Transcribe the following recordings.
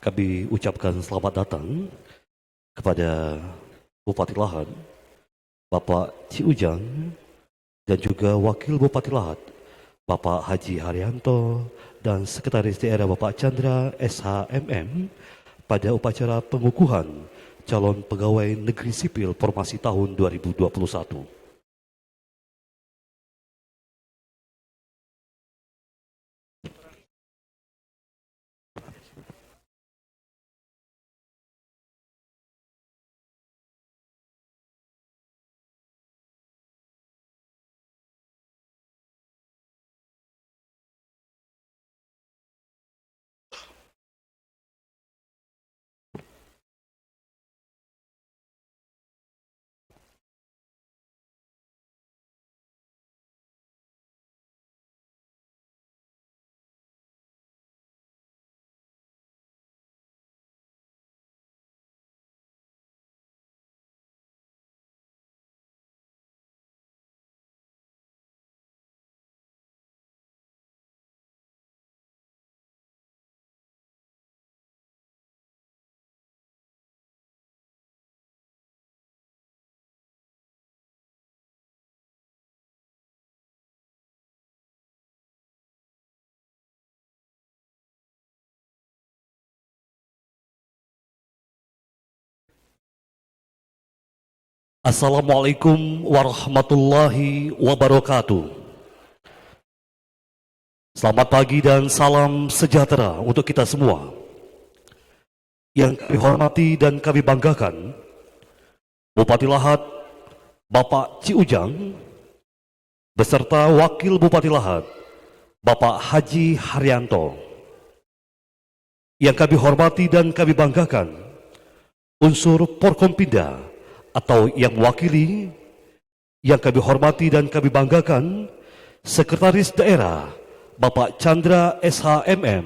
Kami ucapkan selamat datang kepada Bupati Lahat, Bapak Ci Ujang, dan juga Wakil Bupati Lahat, Bapak Haji Haryanto, dan Sekretaris Daerah Bapak Chandra SHMM pada upacara pengukuhan calon pegawai negeri sipil formasi tahun 2021. Assalamualaikum warahmatullahi wabarakatuh. Selamat pagi dan salam sejahtera untuk kita semua. Yang kami hormati dan kami banggakan, Bupati Lahat, Bapak Ci Ujang, beserta Wakil Bupati Lahat, Bapak Haji Haryanto. Yang kami hormati dan kami banggakan, unsur Porkompinda atau yang mewakili, yang kami hormati dan kami banggakan, Sekretaris Daerah Bapak Chandra SHMM,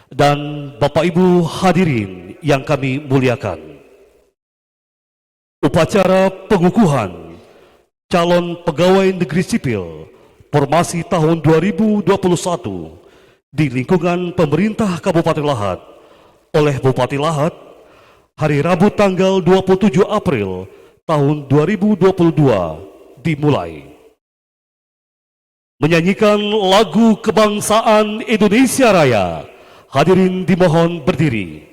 dan Bapak Ibu hadirin yang kami muliakan. Upacara pengukuhan calon pegawai negeri sipil formasi tahun 2021 di lingkungan pemerintah Kabupaten Lahat oleh Bupati Lahat hari Rabu tanggal 27 April tahun 2022 dimulai. Menyanyikan lagu kebangsaan Indonesia Raya, hadirin dimohon berdiri.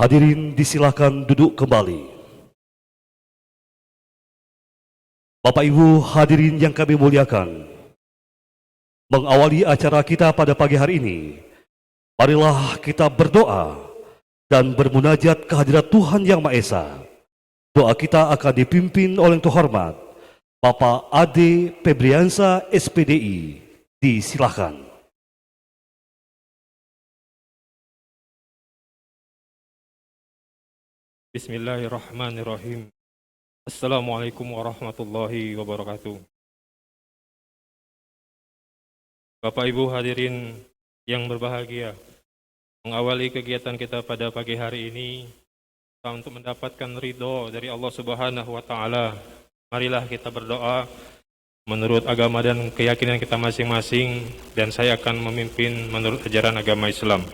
Hadirin disilakan duduk kembali. Bapak Ibu hadirin yang kami muliakan, mengawali acara kita pada pagi hari ini, marilah kita berdoa dan bermunajat kehadirat Tuhan Yang Maha Esa. Doa kita akan dipimpin oleh yang terhormat Bapak Ade Febriansa SPDI, disilahkan. Bismillahirrahmanirrahim. Assalamualaikum warahmatullahi wabarakatuh. Bapak Ibu hadirin yang berbahagia, mengawali kegiatan kita pada pagi hari ini untuk mendapatkan ridho dari Allah Subhanahu wa taala. Marilah kita berdoa menurut agama dan keyakinan kita masing-masing, dan saya akan memimpin menurut ajaran agama Islam.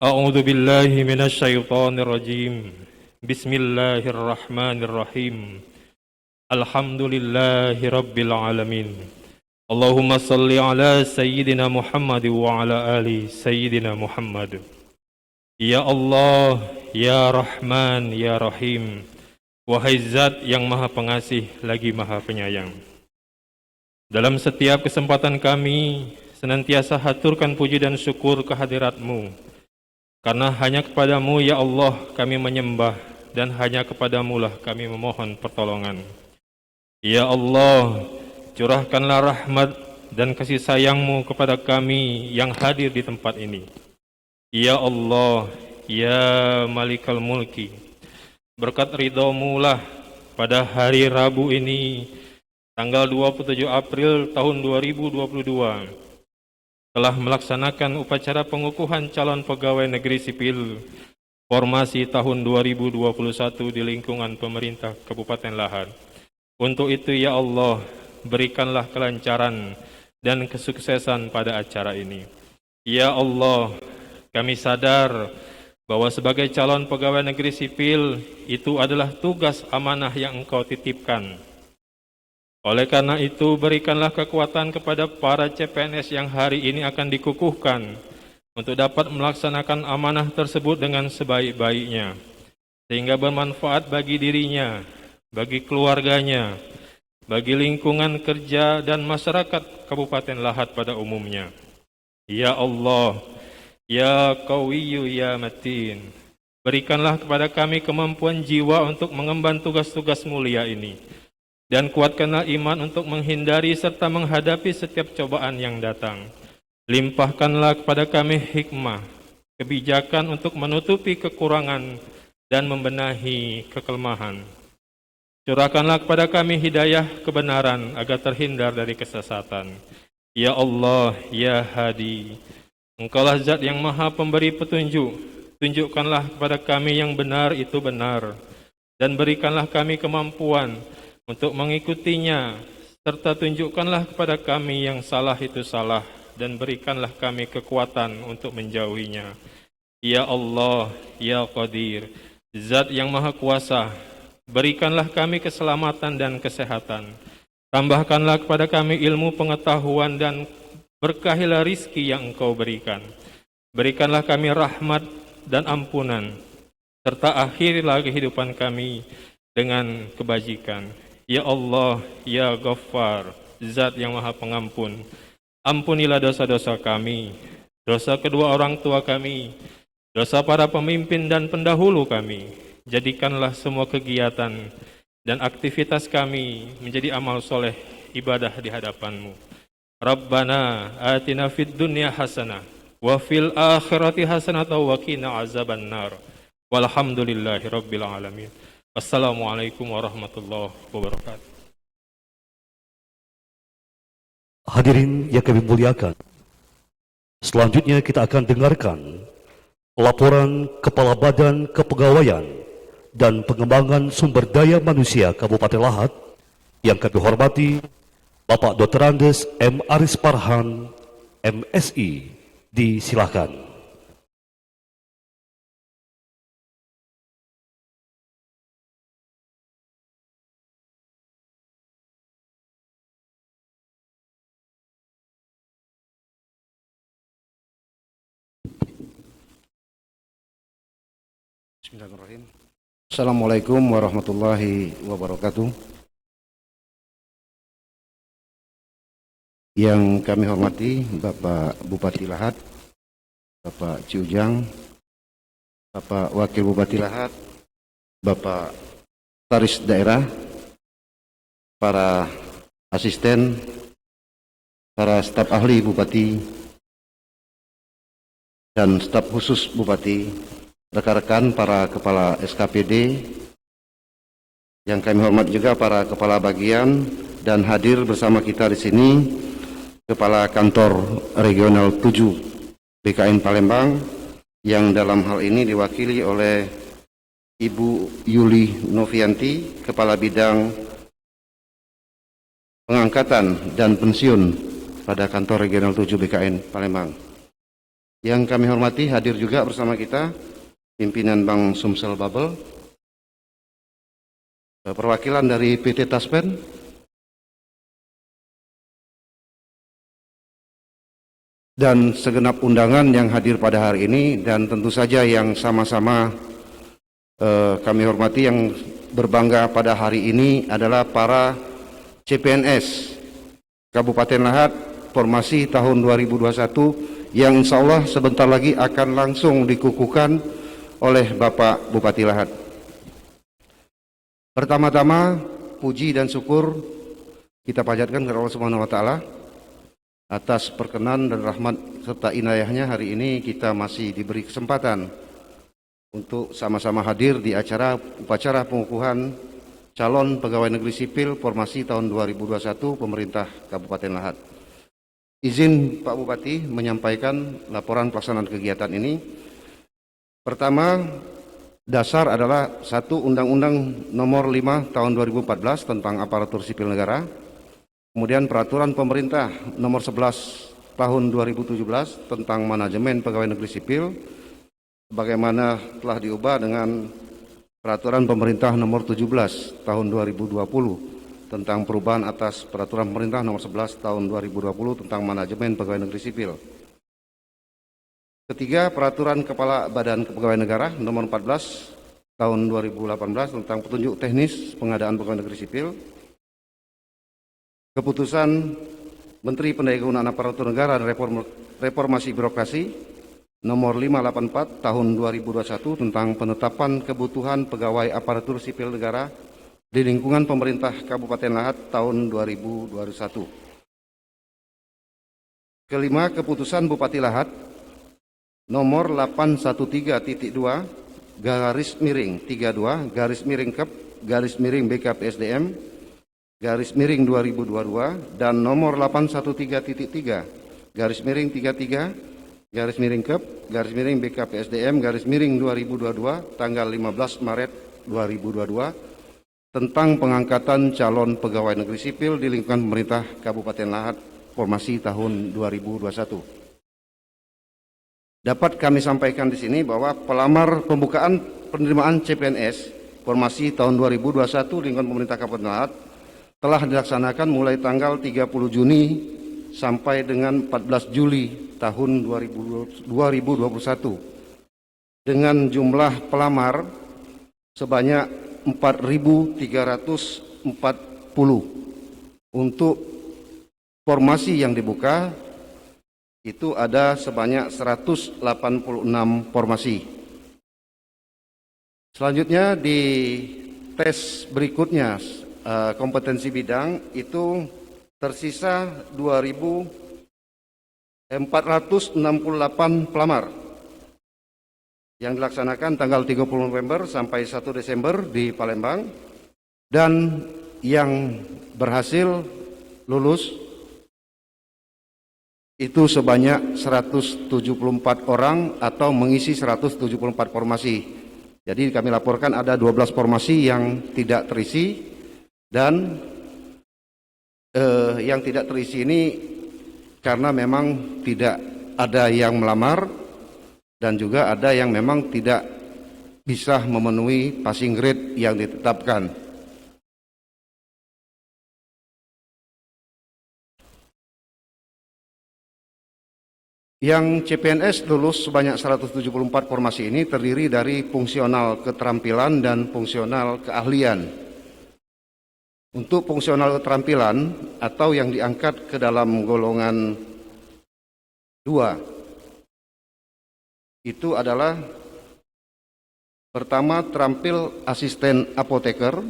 A'udzu billahi minasyaitonir rajim. Bismillahirrahmanirrahim. Alhamdulillahi rabbil alamin. Allahumma salli ala sayyidina Muhammad wa ala ali sayyidina Muhammad. Ya Allah, ya Rahman, ya Rahim. Wahai Zat yang Maha Pengasih lagi Maha Penyayang. Dalam setiap kesempatan kami senantiasa haturkan puji dan syukur kehadirat-Mu. Karena hanya kepadamu ya Allah kami menyembah, dan hanya kepadamu lah kami memohon pertolongan. Ya Allah, curahkanlah rahmat dan kasih sayang-Mu kepada kami yang hadir di tempat ini. Ya Allah, ya Malikal Mulki, berkat ridho-Mu lah pada hari Rabu ini, tanggal 27 April tahun 2022, telah melaksanakan upacara pengukuhan calon pegawai negeri sipil formasi tahun 2021 di lingkungan pemerintah Kabupaten Lahad. Untuk itu ya Allah, berikanlah kelancaran dan kesuksesan pada acara ini. Ya Allah, kami sadar bahwa sebagai calon pegawai negeri sipil itu adalah tugas amanah yang Engkau titipkan. Oleh karena itu, berikanlah kekuatan kepada para CPNS yang hari ini akan dikukuhkan untuk dapat melaksanakan amanah tersebut dengan sebaik-baiknya, sehingga bermanfaat bagi dirinya, bagi keluarganya, bagi lingkungan kerja dan masyarakat Kabupaten Lahad pada umumnya. Ya Allah, ya Qawiyyu ya Matin, berikanlah kepada kami kemampuan jiwa untuk mengemban tugas-tugas mulia ini, dan kuatkanlah iman untuk menghindari serta menghadapi setiap cobaan yang datang. Limpahkanlah kepada kami hikmah, kebijakan untuk menutupi kekurangan dan membenahi kekelemahan. Curahkanlah kepada kami hidayah kebenaran agar terhindar dari kesesatan. Ya Allah, ya Hadi, Engkaulah Zat yang Maha Pemberi petunjuk. Tunjukkanlah kepada kami yang benar itu benar, dan berikanlah kami kemampuan untuk mengikutinya, serta tunjukkanlah kepada kami yang salah itu salah, dan berikanlah kami kekuatan untuk menjauhinya. Ya Allah, ya Qadir, Zat yang Maha Kuasa, berikanlah kami keselamatan dan kesehatan. Tambahkanlah kepada kami ilmu pengetahuan dan berkahilah rizki yang Engkau berikan. Berikanlah kami rahmat dan ampunan, serta akhirilah kehidupan kami dengan kebajikan. Ya Allah, ya Ghaffar, Zat yang Maha Pengampun, ampunilah dosa-dosa kami, dosa kedua orang tua kami, dosa para pemimpin dan pendahulu kami. Jadikanlah semua kegiatan dan aktivitas kami menjadi amal soleh ibadah di hadapan-Mu. Rabbana atina fid dunya hasanah wa fil akhirati hasanah wa qina azaban nar. Walhamdulillahi rabbil alamin. Assalamualaikum warahmatullahi wabarakatuh. Hadirin yang kami muliakan, selanjutnya kita akan dengarkan laporan Kepala Badan Kepegawaian dan Pengembangan Sumber Daya Manusia Kabupaten Lahad yang kami hormati Bapak Dr. Andes M. Aris Parhan, MSI, disilahkan. Bismillahirrahmanirrahim. Assalamualaikum warahmatullahi wabarakatuh. Yang kami hormati Bapak Bupati Lahad, Bapak Ciujang, Bapak Wakil Bupati Lahad, Bapak Sekretaris Daerah, para asisten, para staf ahli Bupati, dan staf khusus Bupati, rekan-rekan para kepala SKPD, yang kami hormati juga para kepala bagian, dan hadir bersama kita di sini Kepala Kantor Regional 7 BKN Palembang, yang dalam hal ini diwakili oleh Ibu Yuli Novianti, Kepala Bidang Pengangkatan dan Pensiun pada Kantor Regional 7 BKN Palembang. Yang kami hormati, hadir juga bersama kita pimpinan Bank Sumsel Babel, perwakilan dari PT Taspen, dan segenap undangan yang hadir pada hari ini, dan tentu saja yang sama-sama kami hormati, yang berbangga pada hari ini adalah para CPNS Kabupaten Lahat formasi tahun 2021 yang insya Allah sebentar lagi akan langsung dikukuhkan oleh Bapak Bupati Lahat. Pertama-tama puji dan syukur kita panjatkan kepada Allah Subhanahu wa taala atas perkenan dan rahmat serta inayahnya. Hari ini kita masih diberi kesempatan untuk sama-sama hadir di upacara pengukuhan calon pegawai negeri sipil formasi tahun 2021 pemerintah Kabupaten Lahat. Izin Pak Bupati menyampaikan laporan pelaksanaan kegiatan ini. Pertama, dasar adalah satu Undang-Undang Nomor 5 Tahun 2014 tentang Aparatur Sipil Negara. Kemudian Peraturan Pemerintah Nomor 11 Tahun 2017 tentang Manajemen Pegawai Negeri Sipil, bagaimana telah diubah dengan Peraturan Pemerintah Nomor 17 Tahun 2020 tentang perubahan atas Peraturan Pemerintah Nomor 11 Tahun 2020 tentang Manajemen Pegawai Negeri Sipil. Ketiga, Peraturan Kepala Badan Kepegawaian Negara Nomor 14 Tahun 2018 tentang petunjuk teknis pengadaan pegawai negeri sipil. Keputusan Menteri Pendaya-gunaan Aparatur Negara dan Reformasi Birokrasi Nomor 584 Tahun 2021 tentang penetapan kebutuhan pegawai aparatur sipil negara di lingkungan pemerintah Kabupaten Lahat tahun 2021. Kelima, keputusan Bupati Lahat Nomor 813.2 garis miring 32 garis miring Kep garis miring BKPSDM garis miring 2022 dan nomor 813.3 garis miring 33 garis miring Kep garis miring BKPSDM garis miring 2022 tanggal 15 Maret 2022 tentang pengangkatan calon pegawai negeri sipil di lingkungan pemerintah Kabupaten Lahat formasi tahun 2021. Dapat kami sampaikan di sini bahwa pelamar pembukaan penerimaan CPNS formasi tahun 2021 lingkungan pemerintah Kabupaten Lahat telah dilaksanakan mulai tanggal 30 Juni sampai dengan 14 Juli tahun 2021 dengan jumlah pelamar sebanyak 4.340. Untuk formasi yang dibuka itu ada sebanyak 186 formasi. Selanjutnya di tes berikutnya kompetensi bidang itu tersisa 2.468 pelamar yang dilaksanakan tanggal 30 November sampai 1 Desember di Palembang, dan yang berhasil lulus itu sebanyak 174 orang atau mengisi 174 formasi. Jadi kami laporkan ada 12 formasi yang tidak terisi, dan yang tidak terisi ini karena memang tidak ada yang melamar dan juga ada yang memang tidak bisa memenuhi passing grade yang ditetapkan. Yang CPNS lulus sebanyak 174 formasi ini terdiri dari fungsional keterampilan dan fungsional keahlian. Untuk fungsional keterampilan atau yang diangkat ke dalam golongan 2 itu adalah pertama terampil asisten apoteker,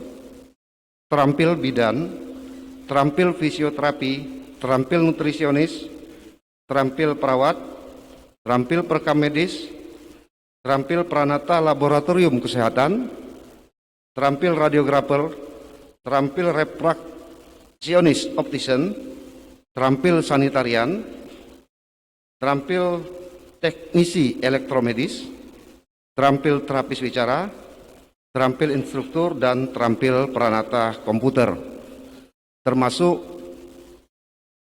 terampil bidan, terampil fisioterapi, terampil nutrisionis, terampil perawat, terampil perekam medis, terampil pranata laboratorium kesehatan, terampil radiografer, terampil refraksionis optician, terampil sanitarian, terampil teknisi elektromedis, terampil terapis bicara, terampil instruktur, dan terampil pranata komputer. Termasuk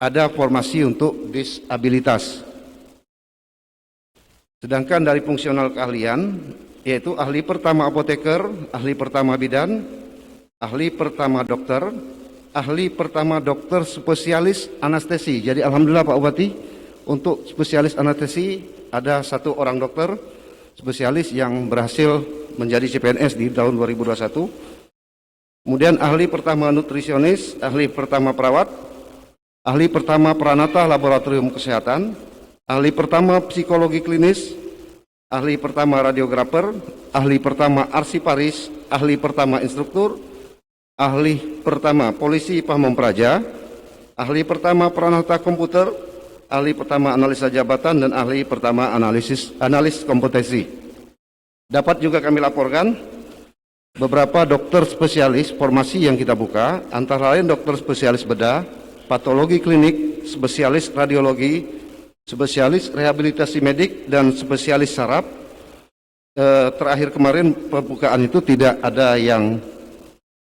ada formasi untuk disabilitas. Sedangkan dari fungsional keahlian, yaitu ahli pertama apoteker, ahli pertama bidan, ahli pertama dokter, ahli pertama dokter spesialis anestesi. Jadi alhamdulillah Pak Bupati, untuk spesialis anestesi ada 1 orang dokter spesialis yang berhasil menjadi CPNS di tahun 2021. Kemudian ahli pertama nutrisionis, ahli pertama perawat, ahli pertama pranata laboratorium kesehatan, ahli pertama psikologi klinis, ahli pertama radiografer, ahli pertama arsiparis, ahli pertama instruktur, ahli pertama polisi Pamong Praja, ahli pertama pranata komputer, ahli pertama analisa jabatan, dan ahli pertama analis kompetensi. Dapat juga kami laporkan beberapa dokter spesialis formasi yang kita buka, antara lain dokter spesialis bedah, patologi klinik, spesialis radiologi, spesialis rehabilitasi medik, dan spesialis saraf. Terakhir kemarin pembukaan itu tidak ada yang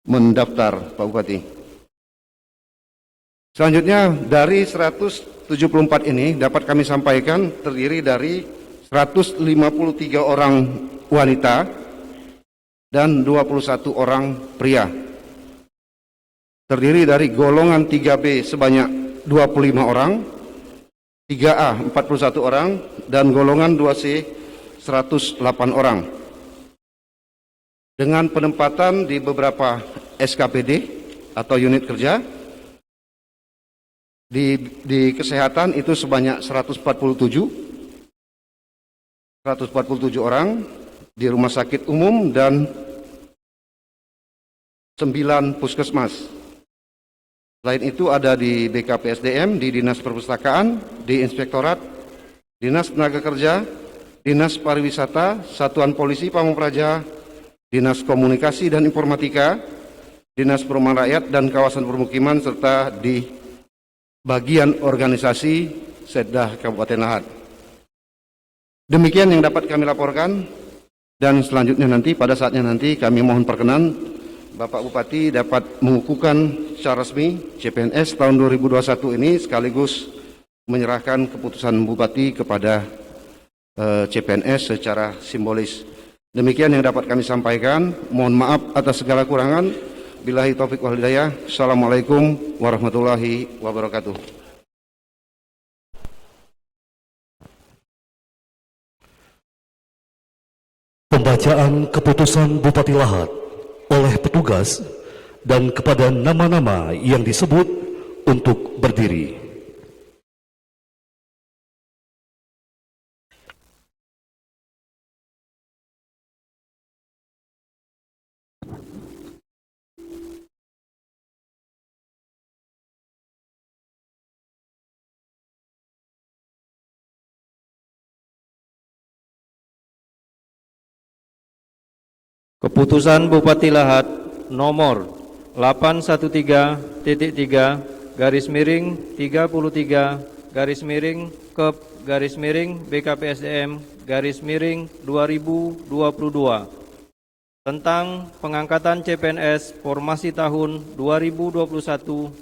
mendaftar, Pak Bupati. Selanjutnya dari 174 ini dapat kami sampaikan terdiri dari 153 orang wanita dan 21 orang pria. Terdiri dari golongan 3B sebanyak 25 orang, 3A 41 orang, dan golongan 2C 108 orang. Dengan penempatan di beberapa SKPD atau unit kerja, di kesehatan itu sebanyak 147 orang, di rumah sakit umum, dan 9 puskesmas. Selain itu ada di BKPSDM, di Dinas Perpustakaan, di Inspektorat, Dinas Tenaga Kerja, Dinas Pariwisata, Satuan Polisi Pamong Praja, Dinas Komunikasi dan Informatika, Dinas Perumahan Rakyat dan Kawasan Permukiman, serta di bagian organisasi Setdah Kabupaten Lahat. Demikian yang dapat kami laporkan, dan selanjutnya nanti pada saatnya nanti kami mohon perkenan Bapak Bupati dapat mengukuhkan secara resmi CPNS tahun 2021 ini, sekaligus menyerahkan keputusan Bupati kepada CPNS secara simbolis. Demikian yang dapat kami sampaikan. Mohon maaf atas segala kurangan. Billahi taufiq wal hidayah. Assalamualaikum warahmatullahi wabarakatuh. Pembacaan keputusan Bupati Lahat oleh petugas dan kepada nama-nama yang disebut untuk berdiri. Keputusan Bupati Lahat nomor 813.3 garis miring 33 garis miring Kep garis miring BKPSDM garis miring 2022 tentang pengangkatan CPNS formasi tahun 2021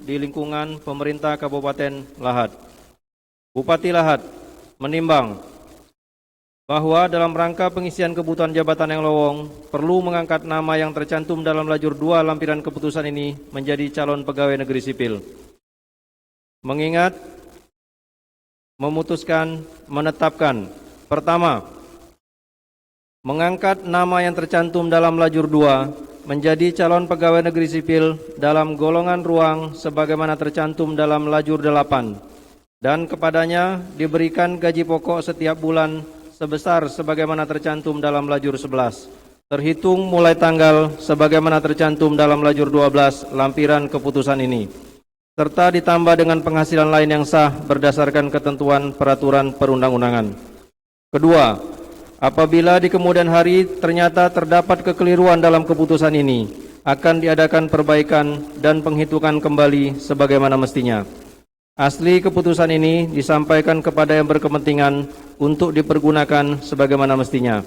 di lingkungan pemerintah Kabupaten Lahat. Bupati Lahat menimbang bahwa dalam rangka pengisian kebutuhan jabatan yang lowong, perlu mengangkat nama yang tercantum dalam lajur 2 lampiran keputusan ini menjadi calon pegawai negeri sipil. Mengingat, memutuskan, menetapkan. Pertama, mengangkat nama yang tercantum dalam lajur 2 menjadi calon pegawai negeri sipil dalam golongan ruang sebagaimana tercantum dalam lajur 8, dan kepadanya diberikan gaji pokok setiap bulan sebesar sebagaimana tercantum dalam lajur 11, terhitung mulai tanggal sebagaimana tercantum dalam lajur 12 lampiran keputusan ini. serta ditambah dengan penghasilan lain yang sah berdasarkan ketentuan peraturan perundang-undangan. Kedua, apabila di kemudian hari ternyata terdapat kekeliruan dalam keputusan ini, akan diadakan perbaikan dan penghitungan kembali sebagaimana mestinya. Asli keputusan ini disampaikan kepada yang berkepentingan untuk dipergunakan sebagaimana mestinya.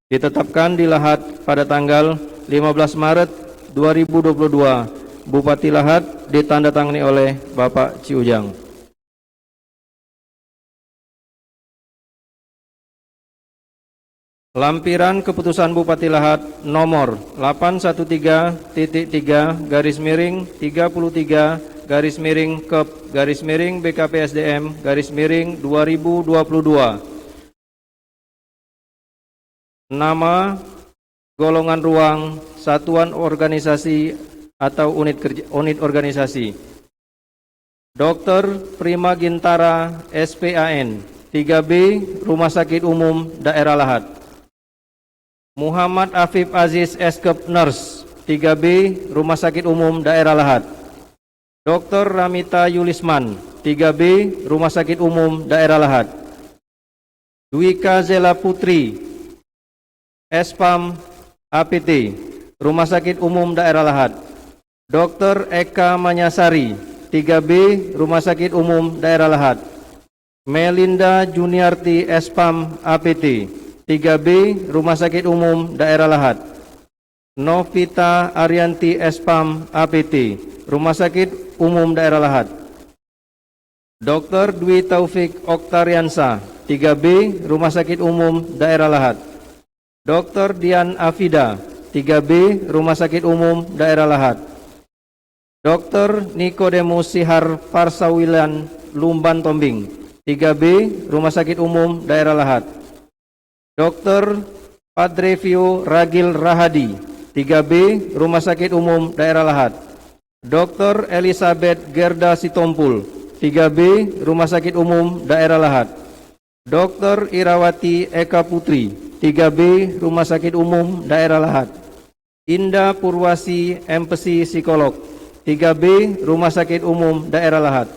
Ditetapkan di Lahat pada tanggal 15 Maret 2022. Bupati Lahat ditandatangani oleh Bapak Ci Ujang. Lampiran Keputusan Bupati Lahat nomor 813-33-33-Kep-BKPSDM-2022. Nama, golongan ruang, satuan organisasi atau unit organisasi. Dr. Prima Gintara SPAN 3B Rumah Sakit Umum Daerah Lahat. Muhammad Afif Aziz Eskep Nurse 3B Rumah Sakit Umum Daerah Lahat. Dr. Ramita Yulisman 3B Rumah Sakit Umum Daerah Lahat. Dwika Zela Putri Espam APT Rumah Sakit Umum Daerah Lahat. Dr. Eka Manyasari 3B Rumah Sakit Umum Daerah Lahat. Melinda Juniarti Espam APT 3B Rumah Sakit Umum Daerah Lahat. Novita Arianti Espam APT Rumah Sakit Umum Daerah Lahat. Dr. Dwi Taufik Oktariansa 3B Rumah Sakit Umum Daerah Lahat. Dr. Dian Afida 3B Rumah Sakit Umum Daerah Lahat. Dr. Nikodemus Sihar Parsawilan Lumban Tombing 3B Rumah Sakit Umum Daerah Lahat. Dr. Padrevio Ragil Rahadi 3B Rumah Sakit Umum Daerah Lahat. Dr. Elizabeth Gerda Sitompul 3B Rumah Sakit Umum Daerah Lahat. Dr. Irawati Eka Putri 3B Rumah Sakit Umum Daerah Lahat. Indah Purwasi MPC Psikolog 3B Rumah Sakit Umum Daerah Lahat.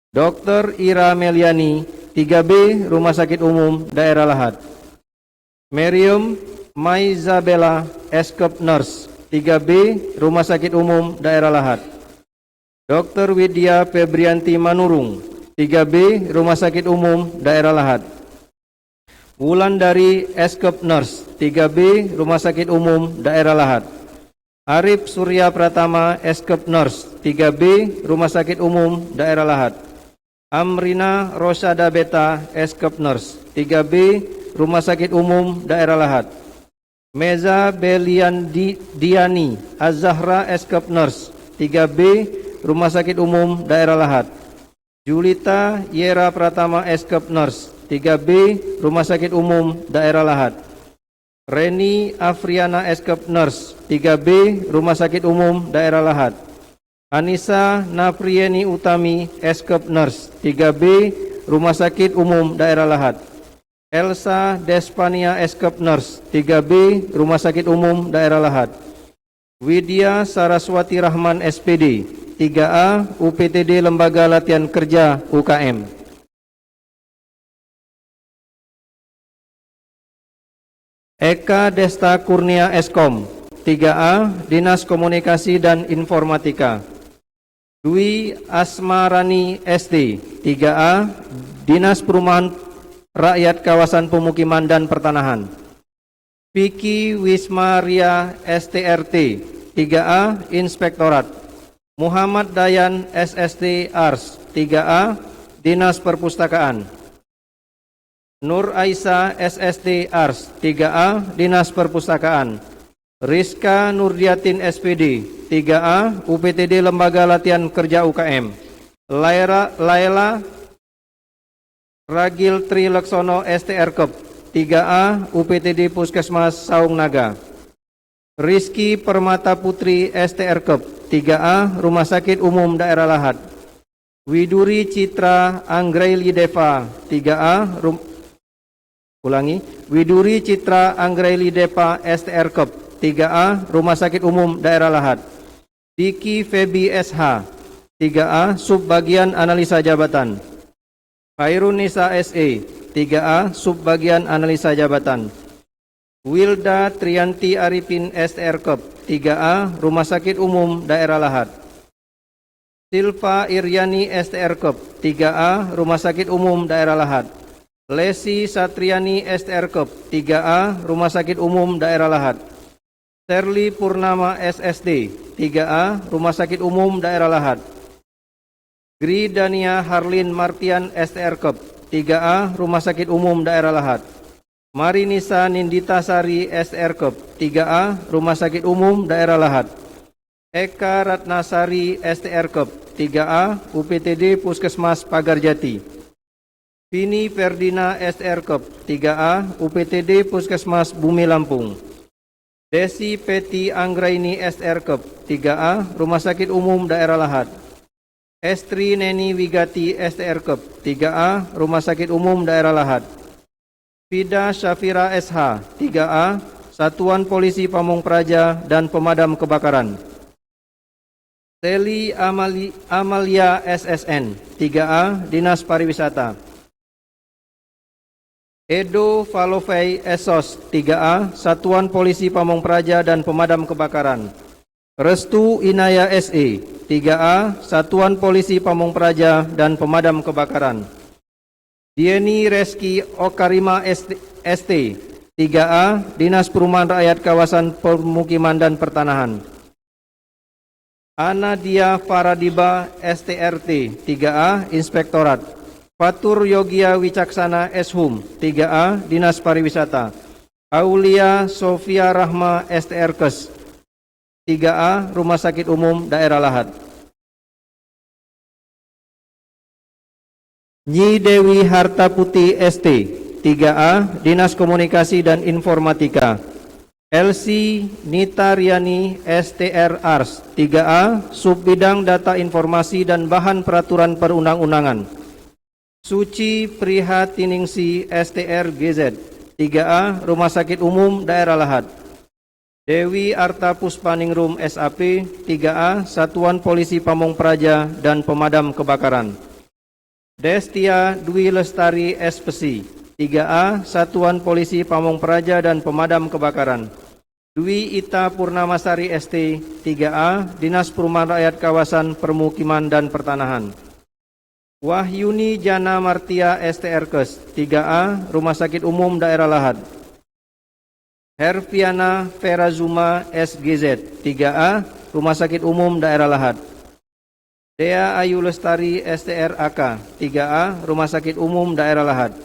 Dr. Ira Meliani 3B Rumah Sakit Umum Daerah Lahat. Meriam Maizabella Eskep Nurse 3B Rumah Sakit Umum Daerah Lahat. Dr. Widya Febrianti Manurung 3B Rumah Sakit Umum Daerah Lahat. Wulandari Eskep Nurse 3B Rumah Sakit Umum Daerah Lahat. Arif Surya Pratama Eskep Nurse 3B Rumah Sakit Umum Daerah Lahat. Amrina Rosada Beta Eskep Nurse 3B Rumah Sakit Umum Daerah Lahat. Meza Belian Diani Az-Zahra Eskep Nurse 3B Rumah Sakit Umum Daerah Lahat. Julita Yera Pratama Eskep Nurse 3B Rumah Sakit Umum Daerah Lahat. Reni Afriana Eskep Nurse 3B Rumah Sakit Umum Daerah Lahat. Anissa Nafrieni Utami Eskep Nurse 3B Rumah Sakit Umum Daerah Lahat. Elsa Despania Eskep Nurse 3B Rumah Sakit Umum Daerah Lahat. Widya Saraswati Rahman SPD 3A UPTD Lembaga Latihan Kerja UKM. Eka Desta Kurnia Eskom 3A Dinas Komunikasi dan Informatika. Dwi Asmarani SD 3A Dinas Perumahan Rakyat Kawasan Pemukiman dan Pertanahan. Vicky Wismaria STRT 3A Inspektorat. Muhammad Dayan SST Ars 3A Dinas Perpustakaan. Nur Aisyah SST Ars 3A Dinas Perpustakaan. Rizka Nurdiatin SPD 3A UPTD Lembaga Latihan Kerja UKM. Laila Ragil Tri Laksono STR-Kep 3A UPTD Puskesmas Saung Naga. Rizky Permata Putri STR-Kep 3A Rumah Sakit Umum Daerah Lahat. Widuri Citra Anggraili Deva 3A Widuri Citra Anggraili Deva STR-Kep 3A Rumah Sakit Umum Daerah Lahat. Diki Febi SH 3A Subbagian Analisa Jabatan. Khairunisa SE 3A Subbagian Analisa Jabatan. Wilda Trianti Arifin STR Kep 3A Rumah Sakit Umum Daerah Lahad. Silva Iryani STR Kep 3A Rumah Sakit Umum Daerah Lahad. Lesi Satriani STR Kep 3A Rumah Sakit Umum Daerah Lahad. Serli Purnama SSD 3A Rumah Sakit Umum Daerah Lahad. Gri Dania Harlin Martian STR Kep 3A Rumah Sakit Umum Daerah Lahad. Marinisa Nindita Sari STR Kep 3A Rumah Sakit Umum Daerah Lahad. Eka Ratnasari STR Kep 3A UPTD Puskesmas Pagarjati. Vini Ferdina STR Kep 3A UPTD Puskesmas Bumi Lampung. Desi Peti Anggraini STR Kep 3A Rumah Sakit Umum Daerah Lahad. Estri Neni Wigati STR Kep 3A Rumah Sakit Umum Daerah Lahad. Fida Syafira SH 3A Satuan Polisi Pamung Praja dan Pemadam Kebakaran. Teli Amalia SSN 3A Dinas Pariwisata. Edo Falovei Esos 3A Satuan Polisi Pamung Praja dan Pemadam Kebakaran. Restu Inaya SE 3A Satuan Polisi Pamung Praja dan Pemadam Kebakaran. Dieni Reski Okarima ST 3A Dinas Perumahan Rakyat Kawasan Permukiman dan Pertanahan. Anadia Faradiba STRT 3A Inspektorat. Fatur Yogia Wicaksana Eshum 3A Dinas Pariwisata. Aulia Sofia Rahma STRKes 3A Rumah Sakit Umum Daerah Lahad. Nyi Dewi Hartaputi ST 3A Dinas Komunikasi dan Informatika. Elsie Nitariani STR Ars 3A Subbidang Data Informasi dan Bahan Peraturan Perundang-undangan. Suci Prihatiningsi STR GZ 3A Rumah Sakit Umum Daerah Lahad. Dewi Arta Puspaningrum SAP 3A Satuan Polisi Pamung Praja dan Pemadam Kebakaran. Destia Dwi Lestari SPC 3A Satuan Polisi Pamung Praja dan Pemadam Kebakaran. Dwi Ita Purnamasari ST 3A Dinas Perumahan Rakyat Kawasan Permukiman dan Pertanahan. Wahyuni Jana Martia STRKes 3A Rumah Sakit Umum Daerah Lahad. Herfiana Ferazuma SGZ 3A Rumah Sakit Umum Daerah Lahad. Dea Ayu Lestari STR AK 3A Rumah Sakit Umum Daerah Lahad.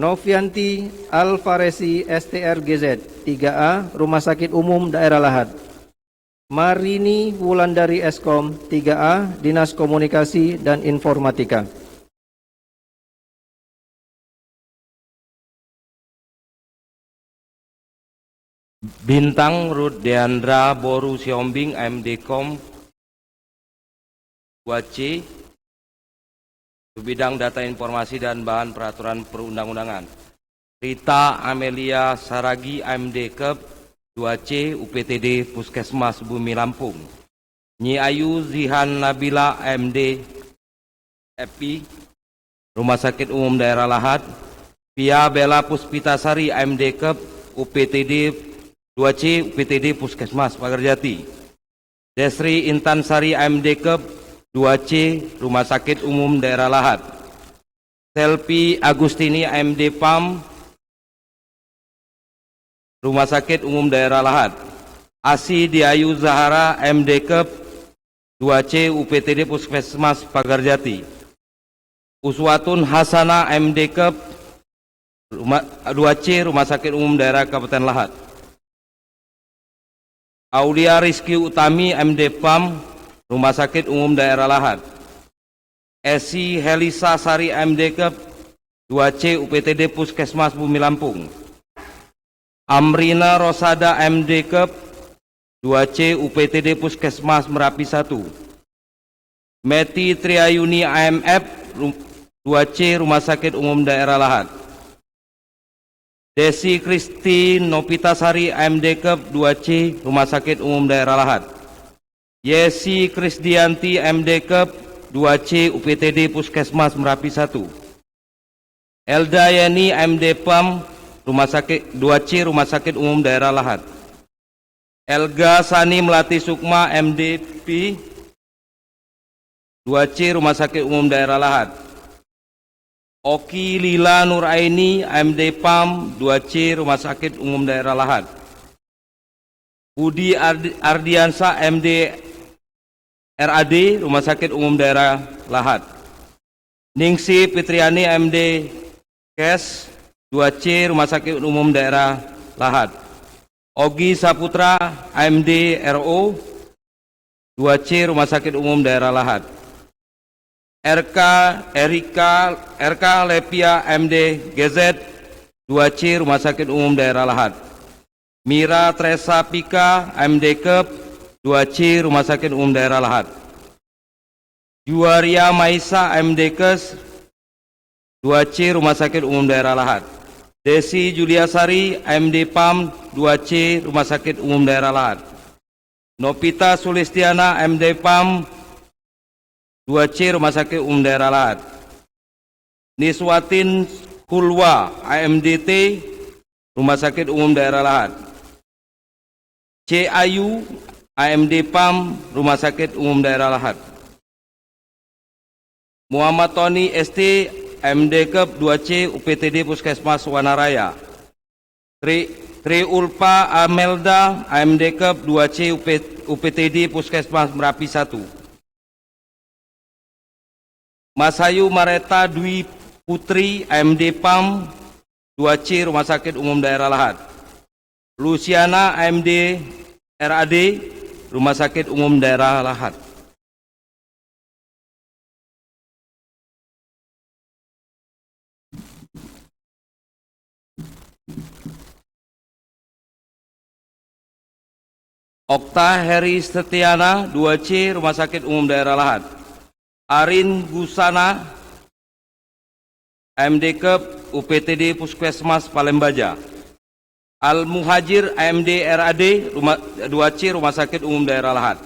Novianti Alfaresi STR GZ 3A Rumah Sakit Umum Daerah Lahad. Marini Wulandari Eskom 3A Dinas Komunikasi dan Informatika. Bintang Ruth Deandra Boru Siombing MDkom 2C Bidang Data Informasi dan Bahan Peraturan Perundang-undangan. Rita Amelia Saragi MDkep 2C UPTD Puskesmas Bumi Lampung. Nyi Ayu Zihan Nabila MD EPI Rumah Sakit Umum Daerah Lahad. Pia Bella Puspitasari MDkep UPTD 2C UPTD Puskesmas Pagarjati. Desri Intan Sari MDkep 2C Rumah Sakit Umum Daerah Lahad. Selvi Agustini MD PAM Rumah Sakit Umum Daerah Lahad. Asi Diayu Zahara MDkep 2C UPTD Puskesmas Pagarjati. Uswatun Hasana MDkep 2C Rumah Sakit Umum Daerah Kabupaten Lahad. Aulia Rizky Utami MD PAM Rumah Sakit Umum Daerah Lahad. Esi Helisa Sari MDkep 2C UPTD Puskesmas Bumi Lampung. Amrina Rosada MDkep 2C UPTD Puskesmas Merapi 1. Meti Triayuni AMF 2C Rumah Sakit Umum Daerah Lahad. Desi Kristi Nopitasari MDkep 2C Rumah Sakit Umum Daerah Lahad. Yesi Krisdianti MD Kep 2C UPTD Puskesmas Merapi 1. Elda Yani MD PAM Rumah Sakit 2C Rumah Sakit Umum Daerah Lahat. Elga Sani Melati Sukma MDP 2C Rumah Sakit Umum Daerah Lahat. Oki Lila Nuraini MD PAM 2C Rumah Sakit Umum Daerah Lahat. Budi Ardiansa MD RAD Rumah Sakit Umum Daerah Lahat. Ningsi Fitriani MD Kes 2C Rumah Sakit Umum Daerah Lahat. Ogi Saputra AMD RO 2C Rumah Sakit Umum Daerah Lahat. RK Lepia MD GZ 2C Rumah Sakit Umum Daerah Lahat. Mira Tresa Pika MD Kep 2C Rumah Sakit Umum Daerah Lahat. Juwaria Maisa MD Kes 2C Rumah Sakit Umum Daerah Lahat. Desi Juliasari MD PAM 2C Rumah Sakit Umum Daerah Lahat. Nopita Sulistiana MD PAM 2C Rumah Sakit Umum Daerah Lahat. Niswatin Hulwa AMDT Rumah Sakit Umum Daerah Lahat. C. Ayu AMD PAM Rumah Sakit Umum Daerah Lahat. Muhammad Tony ST MD Kep 2C UPTD Puskesmas Wanaraya. Tri Ulpa Amelda AMD Kep 2C UPTD Puskesmas Merapi 1. Masayu Mareta Dwi Putri AMD PAM 2C Rumah Sakit Umum Daerah Lahat. Luciana AMD RAD Rumah Sakit Umum Daerah Lahat. Okta Heri Setiana 2C Rumah Sakit Umum Daerah Lahat. Arin Gusana AMD Kep UPTD Puskesmas Palembaja. Al Muhajir AMD RAD 2C Rumah Sakit Umum Daerah Lahat.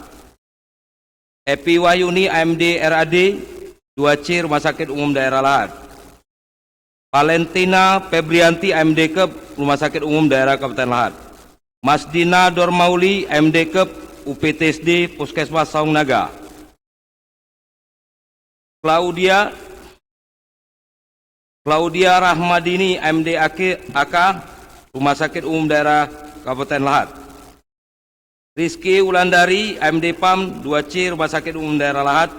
Epi Wayuni AMD RAD 2C Rumah Sakit Umum Daerah Lahat. Valentina Febrianti AMD Kep Rumah Sakit Umum Daerah Kabupaten Lahat. Masdina Dormauli MD Kep UPTSD Puskesmas Saung Naga. Claudia Rahmadini MD AK Rumah Sakit Umum Daerah Kabupaten Lahat. Rizky Wulandari MD PAM 2C Rumah Sakit Umum Daerah Lahat.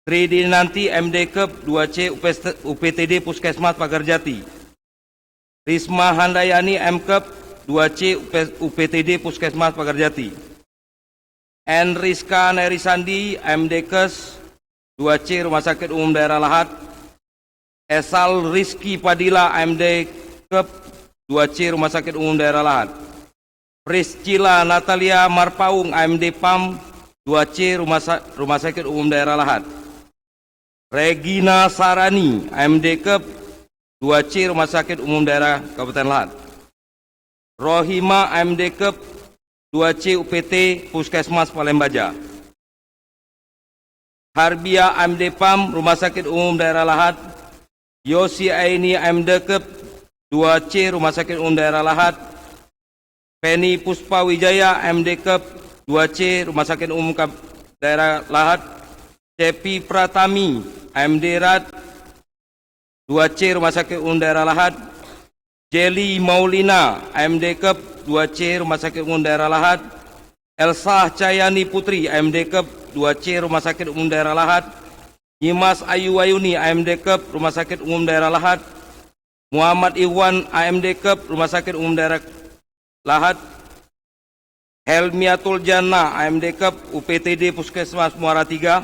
Tridinanti MD Kep 2C UPTD Puskesmas Pagarjati. Risma Handayani M Kep 2C UPTD Puskesmas Pagarjati. N. Rizka Nerisandi MD Kes 2C Rumah Sakit Umum Daerah Lahat. Esal Rizky Padilla MD Kep 2C Rumah Sakit Umum Daerah Lahat. Priscila Natalia Marpaung AMD PAM 2C Rumah Sakit Umum Daerah Lahat. Regina Sarani AMD Kep 2C Rumah Sakit Umum Daerah Kabupaten Lahat. Rohima AMD Kep 2C UPT Puskesmas Palembaja. Harbia AMD PAM Rumah Sakit Umum Daerah Lahat. Yosi Aini AMD Kep 2C Rumah Sakit Umum Daerah Lahat. Penny Puspa Wijaya AMD Kep 2C Rumah Sakit Umum Daerah Lahat. Cepi Pratami AMD RAD 2C Rumah Sakit Umum Daerah Lahat. Jelly Maulina AMD Kep 2C Rumah Sakit Umum Daerah Lahat. Elsa Cayani Putri AMD Kep 2C Rumah Sakit Umum Daerah Lahat. Nyimas Ayu Wayuni AMD Kep Rumah Sakit Umum Daerah Lahat. Muhammad Iwan AMD Kep Rumah Sakit Umum Daerah Lahat. Helmiatul Jannah AMD Kep UPTD Puskesmas Muara 3.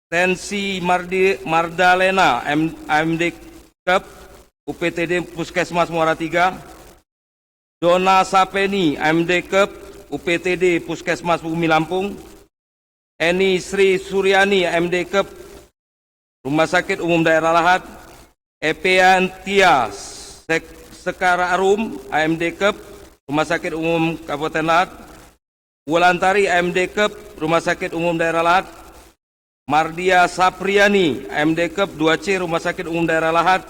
Tensi Mardalena AMD Kep UPTD Puskesmas Muara 3. Dona Sapeni AMD Kep UPTD Puskesmas Bumi Lampung. Eni Sri Suryani AMD Kep Rumah Sakit Umum Daerah Lahat. Epeantia Sekara Arum AMD Kep Rumah Sakit Umum Kabupaten Lahat. Wulantari AMD Kep Rumah Sakit Umum Daerah Lahat, Mardia Sapriani AMD Kep 2C Rumah Sakit Umum Daerah Lahat,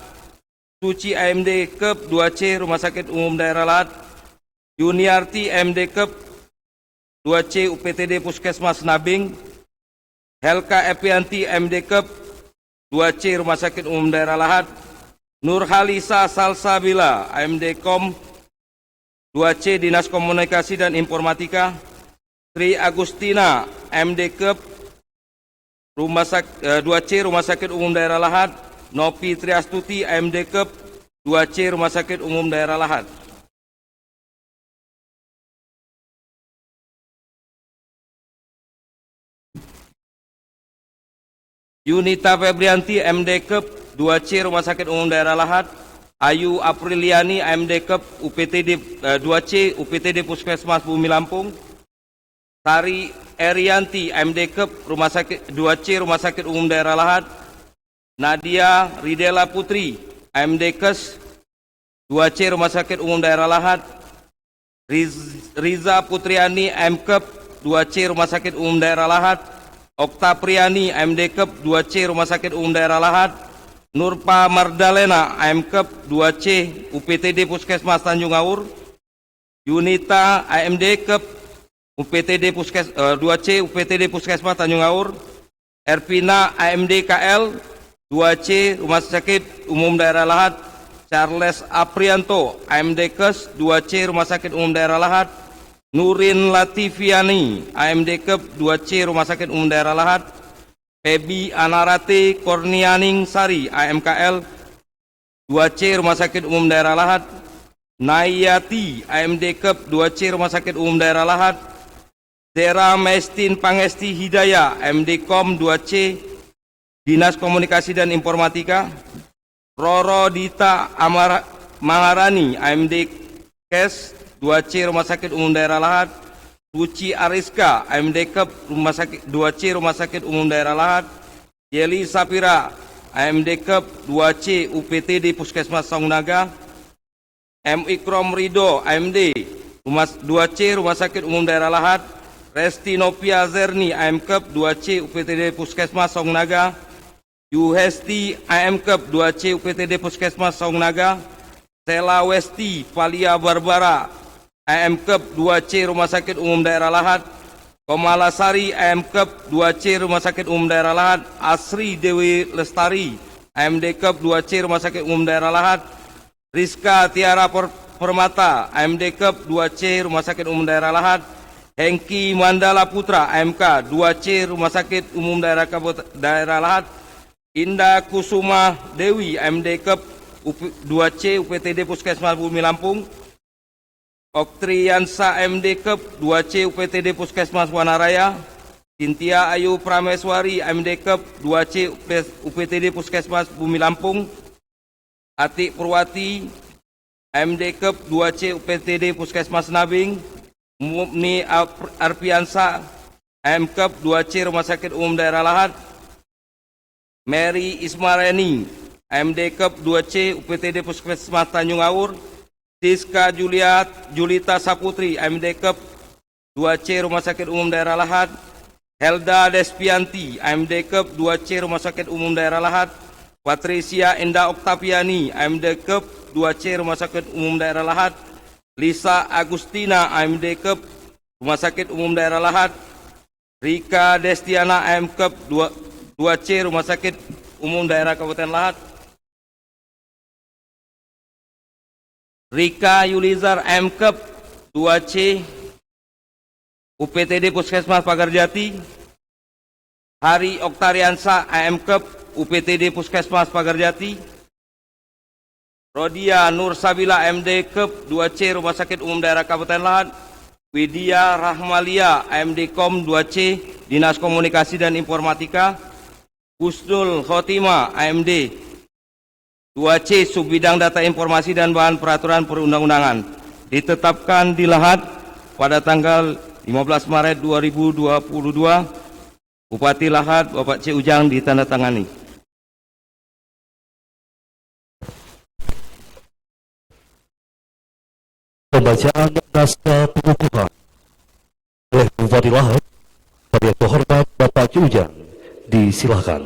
Suci AMD Kep 2C Rumah Sakit Umum Daerah Lahat, Yuniarti AMD Kep 2C UPTD Puskesmas Nabing, Helka Epianti AMD Kep 2C Rumah Sakit Umum Daerah Lahat, Nurhalisa Salsabila AMD Kom 2C Dinas Komunikasi dan Informatika, Tri Agustina AMD Kep 2C Rumah Sakit Umum Daerah Lahat, Nopi Triastuti AMD Kep 2C Rumah Sakit Umum Daerah Lahat. Yunita Febrianti AMD Kep 2C Rumah Sakit Umum Daerah Lahat, Ayu Apriliani AMD Kep UPTD 2C UPTD Puskesmas Bumi Lampung, Sari Erianti AMD Kep Rumah Sakit 2C Rumah Sakit Umum Daerah Lahat, Nadia Ridela Putri AMD Kes 2C Rumah Sakit Umum Daerah Lahat, Riza Putriani AMD Kep 2C Rumah Sakit Umum Daerah Lahat, Okta Priani AMD Kep 2C Rumah Sakit Umum Daerah Lahat, Nurpa Mardalena AMD Kep 2C UPTD Puskesmas Tanjung Aur, Yunita AMD Kep UPTD 2C UPTD Puskesmas Tanjung Aur, Erpina AMD KL 2C Rumah Sakit Umum Daerah Lahat, Charles Aprianto AMD Kes 2C Rumah Sakit Umum Daerah Lahat, Nurin Latifiani AMD Kep 2C Rumah Sakit Umum Daerah Lahat, Febi Anarate Kornianing Sari AMKL 2C Rumah Sakit Umum Daerah Lahat, Nayati AMD Kep 2C Rumah Sakit Umum Daerah Lahat, Zera Mestin Pangesti Hidayah AMD Kom 2C Dinas Komunikasi dan Informatika, Roro Dita Maharani AMD Kes 2C Rumah Sakit Umum Daerah Lahat, Suci Ariska AMD Kep Rumah Sakit 2C Rumah Sakit Umum Daerah Lahat, Yeli Sapira AMD Kep 2C UPTD Puskesmas Songnaga, M. Ikrom Rido AMD 2C Rumah Sakit Umum Daerah Lahat, Resti Novia Zerni AM Kep 2C UPTD Puskesmas Songnaga, Yuhesti AM Kep 2C UPTD Puskesmas Songnaga, Sela Westi Valia Barbara AM Kep 2C Rumah Sakit Umum Daerah Lahat, Komalasari AM Kep 2C Rumah Sakit Umum Daerah Lahat, Asri Dewi Lestari AMD Kep 2C Rumah Sakit Umum Daerah Lahat, Rizka Tiara Permata AMD Kep 2C Rumah Sakit Umum Daerah Lahat, Hengki Mandala Putra AMK 2C Rumah Sakit Umum Daerah Lahat, Indah Kusuma Dewi AMD Kep 2C UPTD Puskesmas Bumi Lampung, Oktriansa AMD Kep 2C UPTD Puskesmas Wanaraya, Cynthia Ayu Prameswari AMD Kep 2C UPTD Puskesmas Bumi Lampung, Atik Purwati AMD Kep 2C UPTD Puskesmas Nabing, Mupni Arpiansa AM Kep 2C Rumah Sakit Umum Daerah Lahat, Mary Ismareni AMD Kep 2C UPTD Puskesmas Tanjung Aur, Siska Julita Saputri AMD Kep 2C Rumah Sakit Umum Daerah Lahat, Helda Despianti AMD Kep 2C Rumah Sakit Umum Daerah Lahat, Patricia Enda Oktaviani AMD Kep 2C Rumah Sakit Umum Daerah Lahat, Lisa Agustina AMD Kep Rumah Sakit Umum Daerah Lahat, Rika Destiana AM Kep 2C Rumah Sakit Umum Daerah Kabupaten Lahat, Rika Yulizar AM Kep 2C UPTD Puskesmas Pagarjati, Hari Oktariansa AM Kep UPTD Puskesmas Pagarjati, Rodia Nur Sabila MD Kep 2C Rumah Sakit Umum Daerah Kabupaten Lahat, Widya Rahmalia AMD Kom 2C Dinas Komunikasi dan Informatika, Husnul Khotimah AMD 2C Subbidang Data Informasi dan Bahan Peraturan Perundang-undangan, ditetapkan di Lahat pada tanggal 15 Maret 2022. Bupati Lahat Bapak C. Ujang ditandatangani. Pembacaan naskah pengukuhan oleh Bupati Lahat, yang terhormat Bapak Ci Ujang, disilahkan.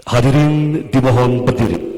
Hadirin dimohon berdiri.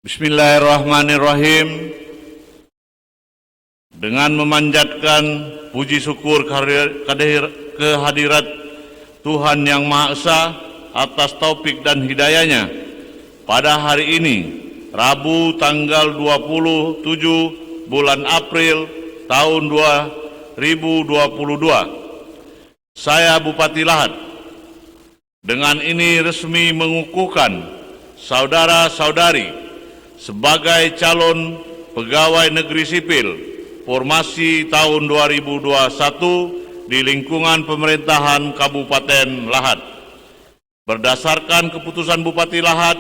Bismillahirrahmanirrahim. Dengan memanjatkan puji syukur kehadirat Tuhan Yang Maha Esa atas taufik dan hidayahnya, pada hari ini, Rabu tanggal 27 bulan April tahun 2022, saya Bupati Lahat dengan ini resmi mengukuhkan saudara-saudari sebagai calon pegawai negeri sipil formasi tahun 2021 di lingkungan pemerintahan Kabupaten Lahat. Berdasarkan keputusan Bupati Lahat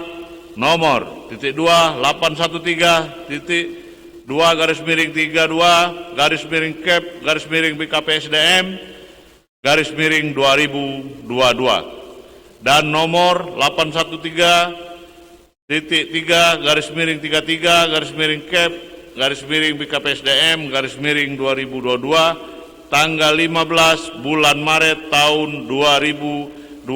nomor 2.813.2/Kep/BKPSDM/2022 dan nomor 813.33/Kep/BKPSDM/2022 tanggal 15 bulan Maret tahun 2022.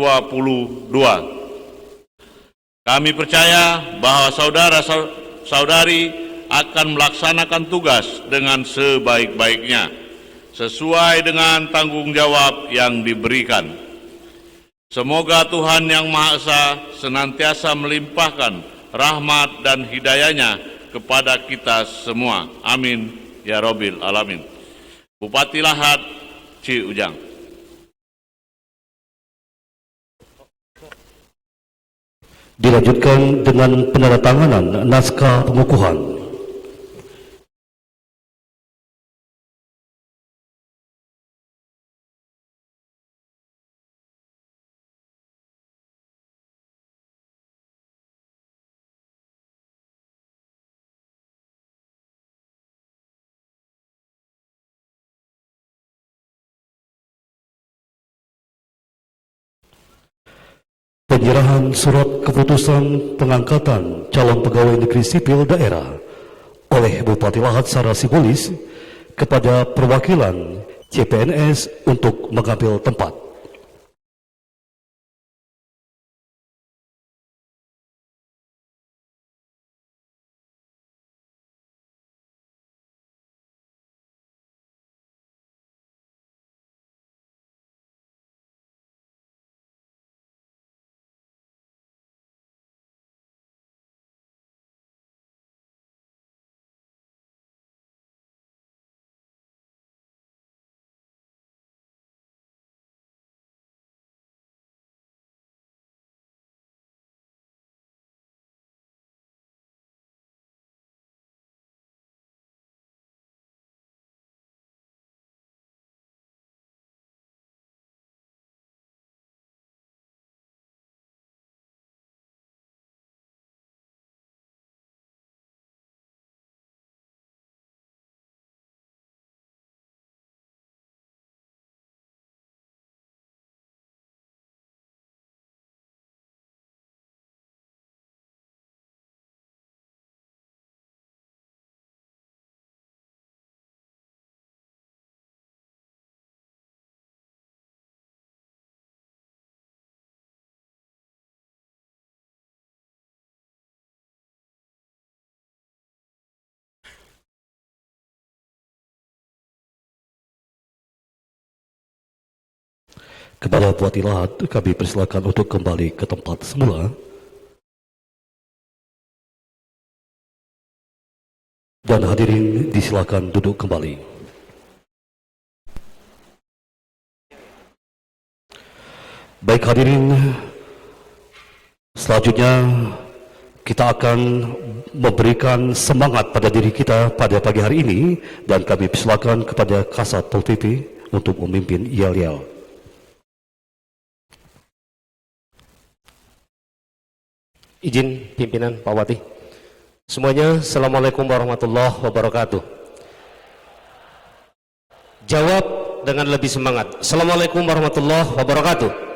Kami percaya bahwa saudara-saudari akan melaksanakan tugas dengan sebaik-baiknya, sesuai dengan tanggung jawab yang diberikan. Semoga Tuhan Yang Maha Esa senantiasa melimpahkan rahmat dan hidayahnya kepada kita semua. Amin ya Rabbil Alamin. Bupati Lahat, Ci Ujang. Dilanjutkan dengan penandatanganan naskah pengukuhan. Penyerahan surat keputusan pengangkatan calon pegawai negeri sipil daerah oleh Bupati Lahat secara simbolis kepada perwakilan CPNS untuk mengambil tempat. Kepada Bupati Lahat, kami persilakan untuk kembali ke tempat semula. Dan hadirin disilakan duduk kembali. Baik hadirin, selanjutnya kita akan memberikan semangat pada diri kita pada pagi hari ini, dan kami persilakan kepada Kasat Pol PP untuk memimpin yel-yel. Izin pimpinan Pak Wati. Semuanya, Assalamualaikum warahmatullahi wabarakatuh. Jawab dengan lebih semangat. Assalamualaikum warahmatullahi wabarakatuh.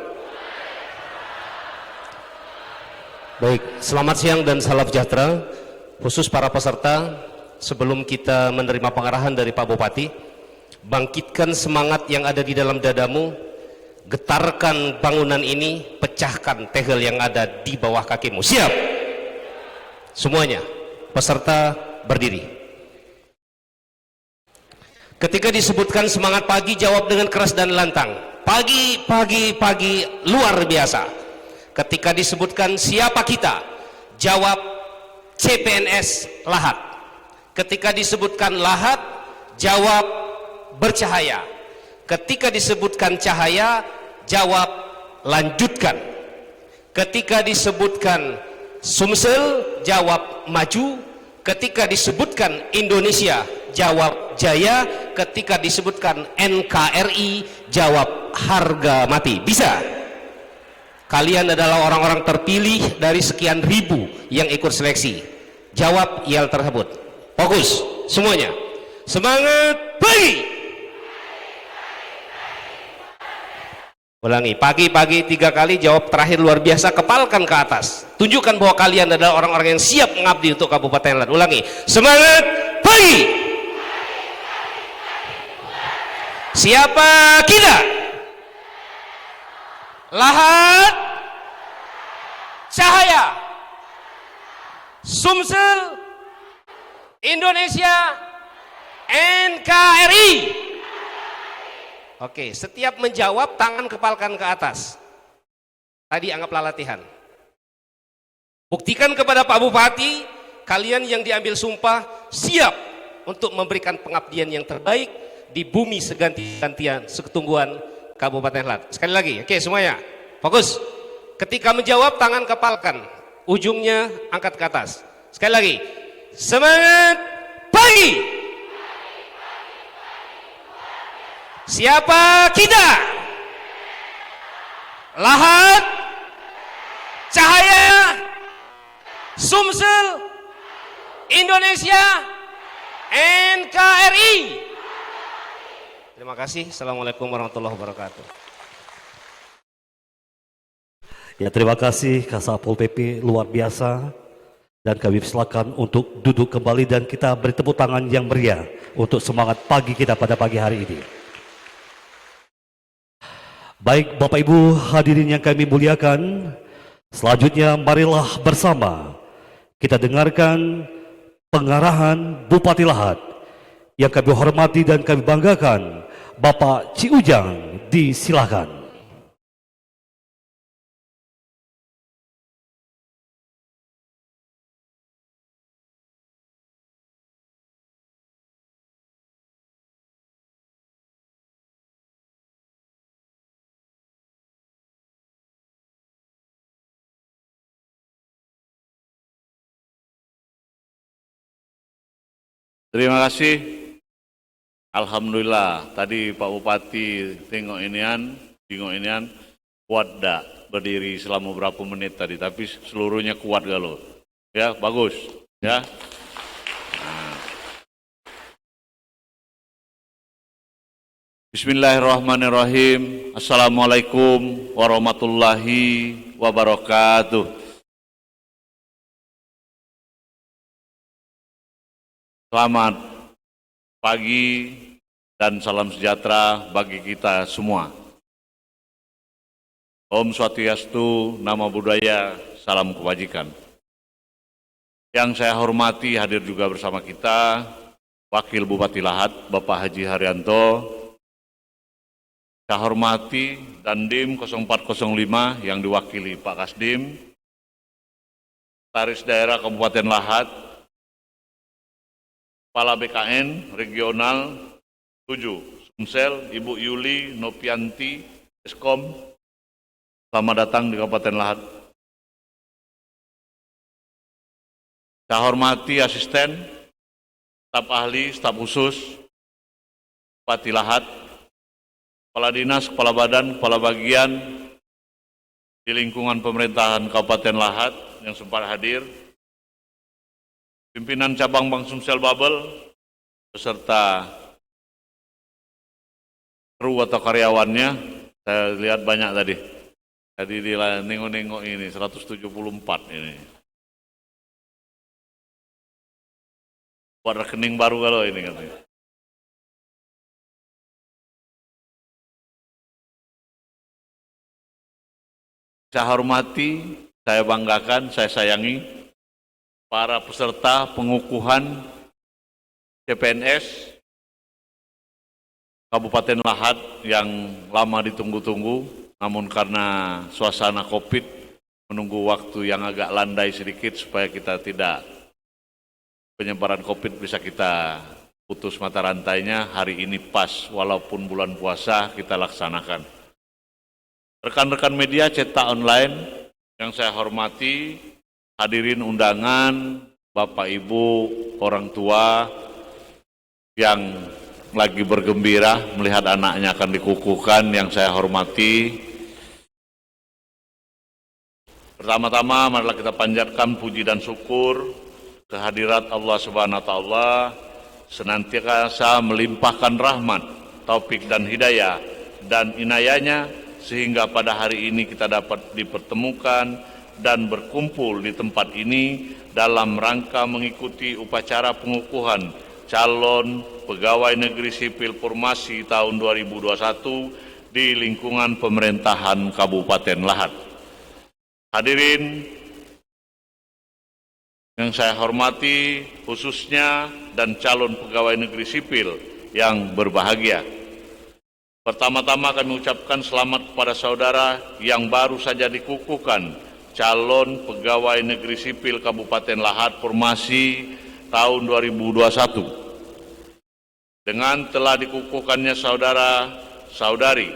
Baik, selamat siang dan salam sejahtera. Khusus para peserta, sebelum kita menerima pengarahan dari Pak Bupati, bangkitkan semangat yang ada di dalam dadamu, getarkan bangunan ini, pecahkan tegel yang ada di bawah kakimu. Siap? Semuanya, peserta berdiri. Ketika disebutkan semangat pagi, jawab dengan keras dan lantang. Pagi, pagi, pagi, luar biasa. Ketika disebutkan siapa kita, jawab CPNS Lahat. Ketika disebutkan Lahat, jawab bercahaya. Ketika disebutkan cahaya, jawab lanjutkan. Ketika disebutkan Sumsel, jawab maju. Ketika disebutkan Indonesia, jawab jaya. Ketika disebutkan NKRI, jawab harga mati. Bisa? Kalian adalah orang-orang terpilih dari sekian ribu yang ikut seleksi. Jawab yel tersebut. Fokus semuanya. Semangat pagi. Ulangi, pagi-pagi 3 kali, jawab terakhir luar biasa, kepalkan ke atas. Tunjukkan bahwa kalian adalah orang-orang yang siap mengabdi untuk Kabupaten Lahat. Ulangi, semangat pagi. Siapa kita? Lahat, cahaya, Sumsel, Indonesia, NKRI. Oke, setiap menjawab tangan kepalkan ke atas. Tadi anggaplah latihan. Buktikan kepada Pak Bupati, kalian yang diambil sumpah siap untuk memberikan pengabdian yang terbaik di bumi seganti-gantian seketungguan Kabupaten Lahat. Sekali lagi, oke semuanya, fokus. Ketika menjawab tangan kepalkan, ujungnya angkat ke atas. Sekali lagi, semangat pagi. Siapa kita? Lahat, cahaya, Sumsel, Indonesia, NKRI. Terima kasih. Assalamualaikum warahmatullahi wabarakatuh. Ya, terima kasih Kasat Pol PP, luar biasa. Dan kami silakan untuk duduk kembali dan kita beri tepuk tangan yang meriah untuk semangat pagi kita pada pagi hari ini. Baik Bapak Ibu hadirin yang kami muliakan, selanjutnya marilah bersama kita dengarkan pengarahan Bupati Lahat yang kami hormati dan kami banggakan, Bapak Ci Ujang. Disilakan. Terima kasih. Alhamdulillah, tadi Pak Bupati tengok inian, kuat dah berdiri selama beberapa menit tadi, tapi seluruhnya kuat galo. Ya, bagus. Ya. Nah. Bismillahirrahmanirrahim. Assalamualaikum warahmatullahi wabarakatuh. Selamat pagi dan salam sejahtera bagi kita semua. Om Swastiastu, Namo Buddhaya, salam kebajikan. Yang saya hormati, hadir juga bersama kita Wakil Bupati Lahat, Bapak Haji Haryanto. Saya hormati Dandim 0405 yang diwakili Pak Kasdim, Sekretaris Daerah Kabupaten Lahat, Kepala BKN Regional 7, Sumsel, Ibu Yuli Nopianti, Eskom, Selamat datang di Kabupaten Lahat. Saya hormati asisten, staf ahli, staf khusus, Bupati Lahat, Kepala Dinas, Kepala Badan, Kepala Bagian di lingkungan pemerintahan Kabupaten Lahat yang sempat hadir, pimpinan cabang Bank Sumsel Babel, beserta kru atau karyawannya, saya lihat banyak tadi. Tadi di nengok-nengok ini, 174 ini. Buat rekening baru kalau ini katanya. Saya hormati, saya banggakan, saya sayangi para peserta pengukuhan CPNS Kabupaten Lahat yang lama ditunggu-tunggu, namun karena suasana COVID menunggu waktu yang agak landai sedikit supaya kita tidak penyebaran COVID bisa kita putus mata rantainya. Hari ini pas, walaupun bulan puasa kita laksanakan. Rekan-rekan media cetak online yang saya hormati, hadirin undangan, Bapak Ibu, orang tua yang lagi bergembira melihat anaknya akan dikukuhkan yang saya hormati. Pertama-tama marilah kita panjatkan puji dan syukur kehadirat Allah Subhanahu wa taala, senantiasa melimpahkan rahmat, taufik dan hidayah dan inayahnya sehingga pada hari ini kita dapat dipertemukan dan berkumpul di tempat ini dalam rangka mengikuti upacara pengukuhan calon pegawai negeri sipil Formasi tahun 2021 di lingkungan pemerintahan Kabupaten Lahat. Hadirin yang saya hormati, khususnya dan calon pegawai negeri sipil yang berbahagia. Pertama-tama kami ucapkan selamat kepada saudara yang baru saja dikukuhkan calon pegawai negeri sipil Kabupaten Lahat Formasi tahun 2021. Dengan telah dikukuhkannya saudara-saudari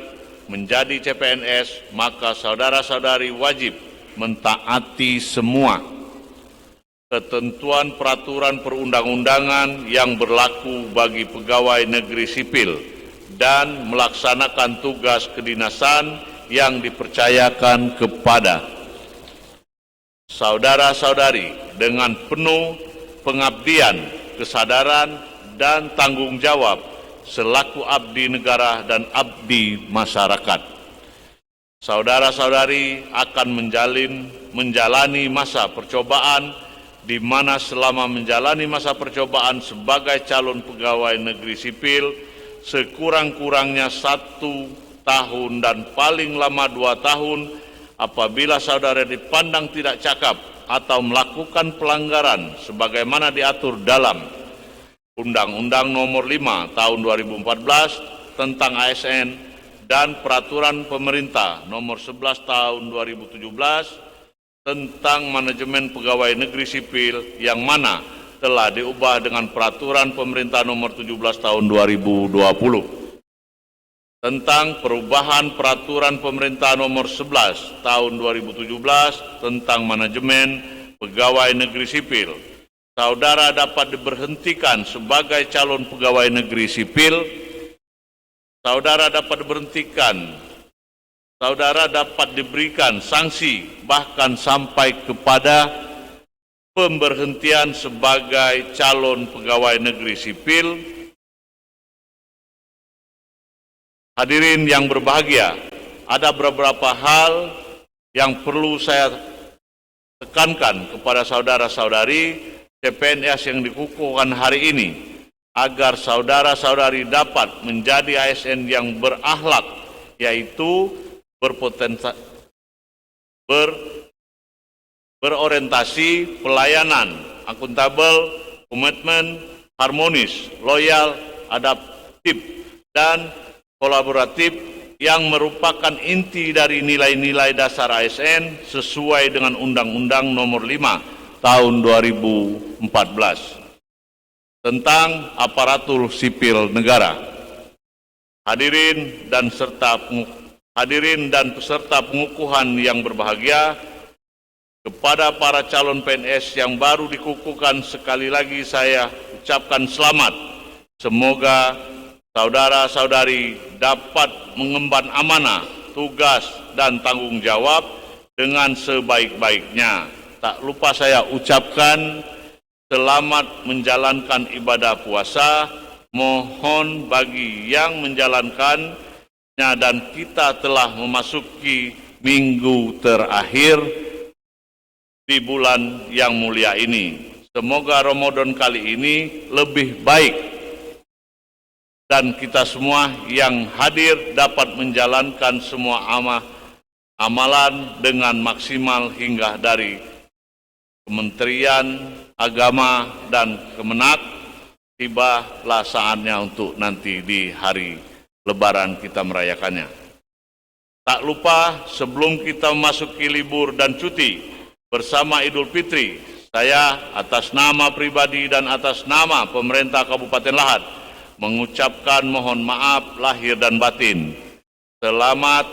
menjadi CPNS, maka saudara-saudari wajib mentaati semua ketentuan peraturan perundang-undangan yang berlaku bagi pegawai negeri sipil dan melaksanakan tugas kedinasan yang dipercayakan kepada saudara-saudari dengan penuh pengabdian, kesadaran, dan tanggung jawab selaku abdi negara dan abdi masyarakat. Saudara-saudari akan menjalani masa percobaan di mana selama menjalani masa percobaan sebagai calon pegawai negeri sipil sekurang-kurangnya 1 tahun dan paling lama 2 tahun apabila saudara dipandang tidak cakap atau melakukan pelanggaran sebagaimana diatur dalam Undang-Undang Nomor 5 Tahun 2014 tentang ASN dan Peraturan Pemerintah Nomor 11 Tahun 2017 tentang manajemen pegawai negeri sipil yang mana telah diubah dengan Peraturan Pemerintah Nomor 17 Tahun 2020 tentang perubahan Peraturan Pemerintah Nomor 11 Tahun 2017 tentang manajemen pegawai negeri sipil. Saudara dapat diberhentikan sebagai calon pegawai negeri sipil. Saudara dapat diberhentikan. Saudara dapat diberikan sanksi bahkan sampai kepada pemberhentian sebagai calon pegawai negeri sipil. Hadirin yang berbahagia, ada beberapa hal yang perlu saya tekankan kepada saudara-saudari CPNS yang dikukuhkan hari ini agar saudara-saudari dapat menjadi ASN yang berakhlak, yaitu berorientasi pelayanan, akuntabel, komitmen, harmonis, loyal, adaptif, dan kolaboratif yang merupakan inti dari nilai-nilai dasar ASN sesuai dengan Undang-Undang Nomor 5 Tahun 2014 tentang aparatur sipil negara. Hadirin dan serta hadirin dan peserta pengukuhan yang berbahagia, kepada para calon PNS yang baru dikukuhkan, sekali lagi saya ucapkan selamat. Semoga saudara-saudari dapat mengemban amanah, tugas, dan tanggung jawab dengan sebaik-baiknya. Tak lupa saya ucapkan selamat menjalankan ibadah puasa. Mohon bagi yang menjalankannya dan kita telah memasuki minggu terakhir di bulan yang mulia ini. Semoga Ramadan kali ini lebih baik dan kita semua yang hadir dapat menjalankan semua amalan dengan maksimal hingga dari Kementerian Agama dan Kemenak. Tibalah saatnya untuk nanti di hari Lebaran kita merayakannya. Tak lupa sebelum kita memasuki libur dan cuti bersama Idul Fitri, saya atas nama pribadi dan atas nama pemerintah Kabupaten Lahat mengucapkan mohon maaf lahir dan batin. Selamat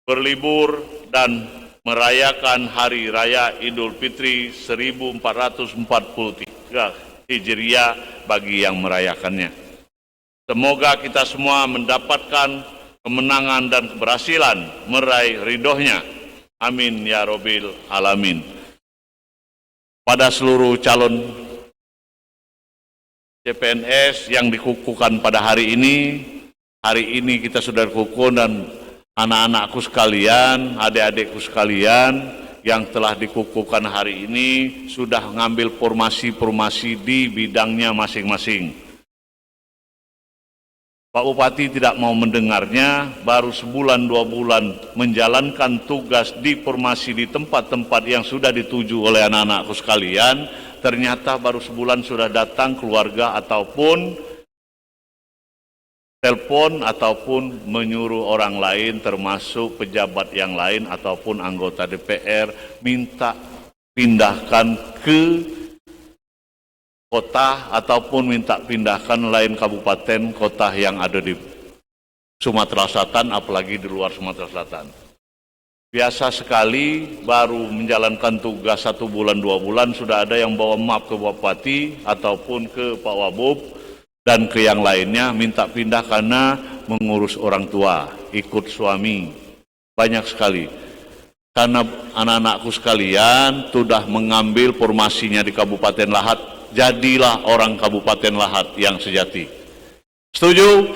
berlibur dan merayakan Hari Raya Idul Fitri 1443 Hijriah bagi yang merayakannya. Semoga kita semua mendapatkan kemenangan dan keberhasilan meraih ridhonya. Amin ya Rabbil Alamin. Pada seluruh calon CPNS yang dikukuhkan pada hari ini kita sudah dikukuh, dan anak-anakku sekalian, adik-adikku sekalian yang telah dikukuhkan hari ini sudah mengambil formasi-formasi di bidangnya masing-masing. Pak Bupati tidak mau mendengarnya, baru sebulan 2 bulan menjalankan tugas di formasi di tempat-tempat yang sudah dituju oleh anak-anakku sekalian, ternyata baru sebulan sudah datang keluarga ataupun telepon ataupun menyuruh orang lain termasuk pejabat yang lain ataupun anggota DPR minta pindahkan ke kota ataupun minta pindahkan lain kabupaten kota yang ada di Sumatera Selatan, apalagi di luar Sumatera Selatan. Biasa sekali baru menjalankan tugas 1 bulan 2 bulan sudah ada yang bawa map ke Bupati ataupun ke Pak Wabub dan ke yang lainnya minta pindah karena mengurus orang tua, ikut suami. Banyak sekali. Karena anak-anakku sekalian sudah mengambil formasinya di Kabupaten Lahat, jadilah orang Kabupaten Lahat yang sejati. Setuju?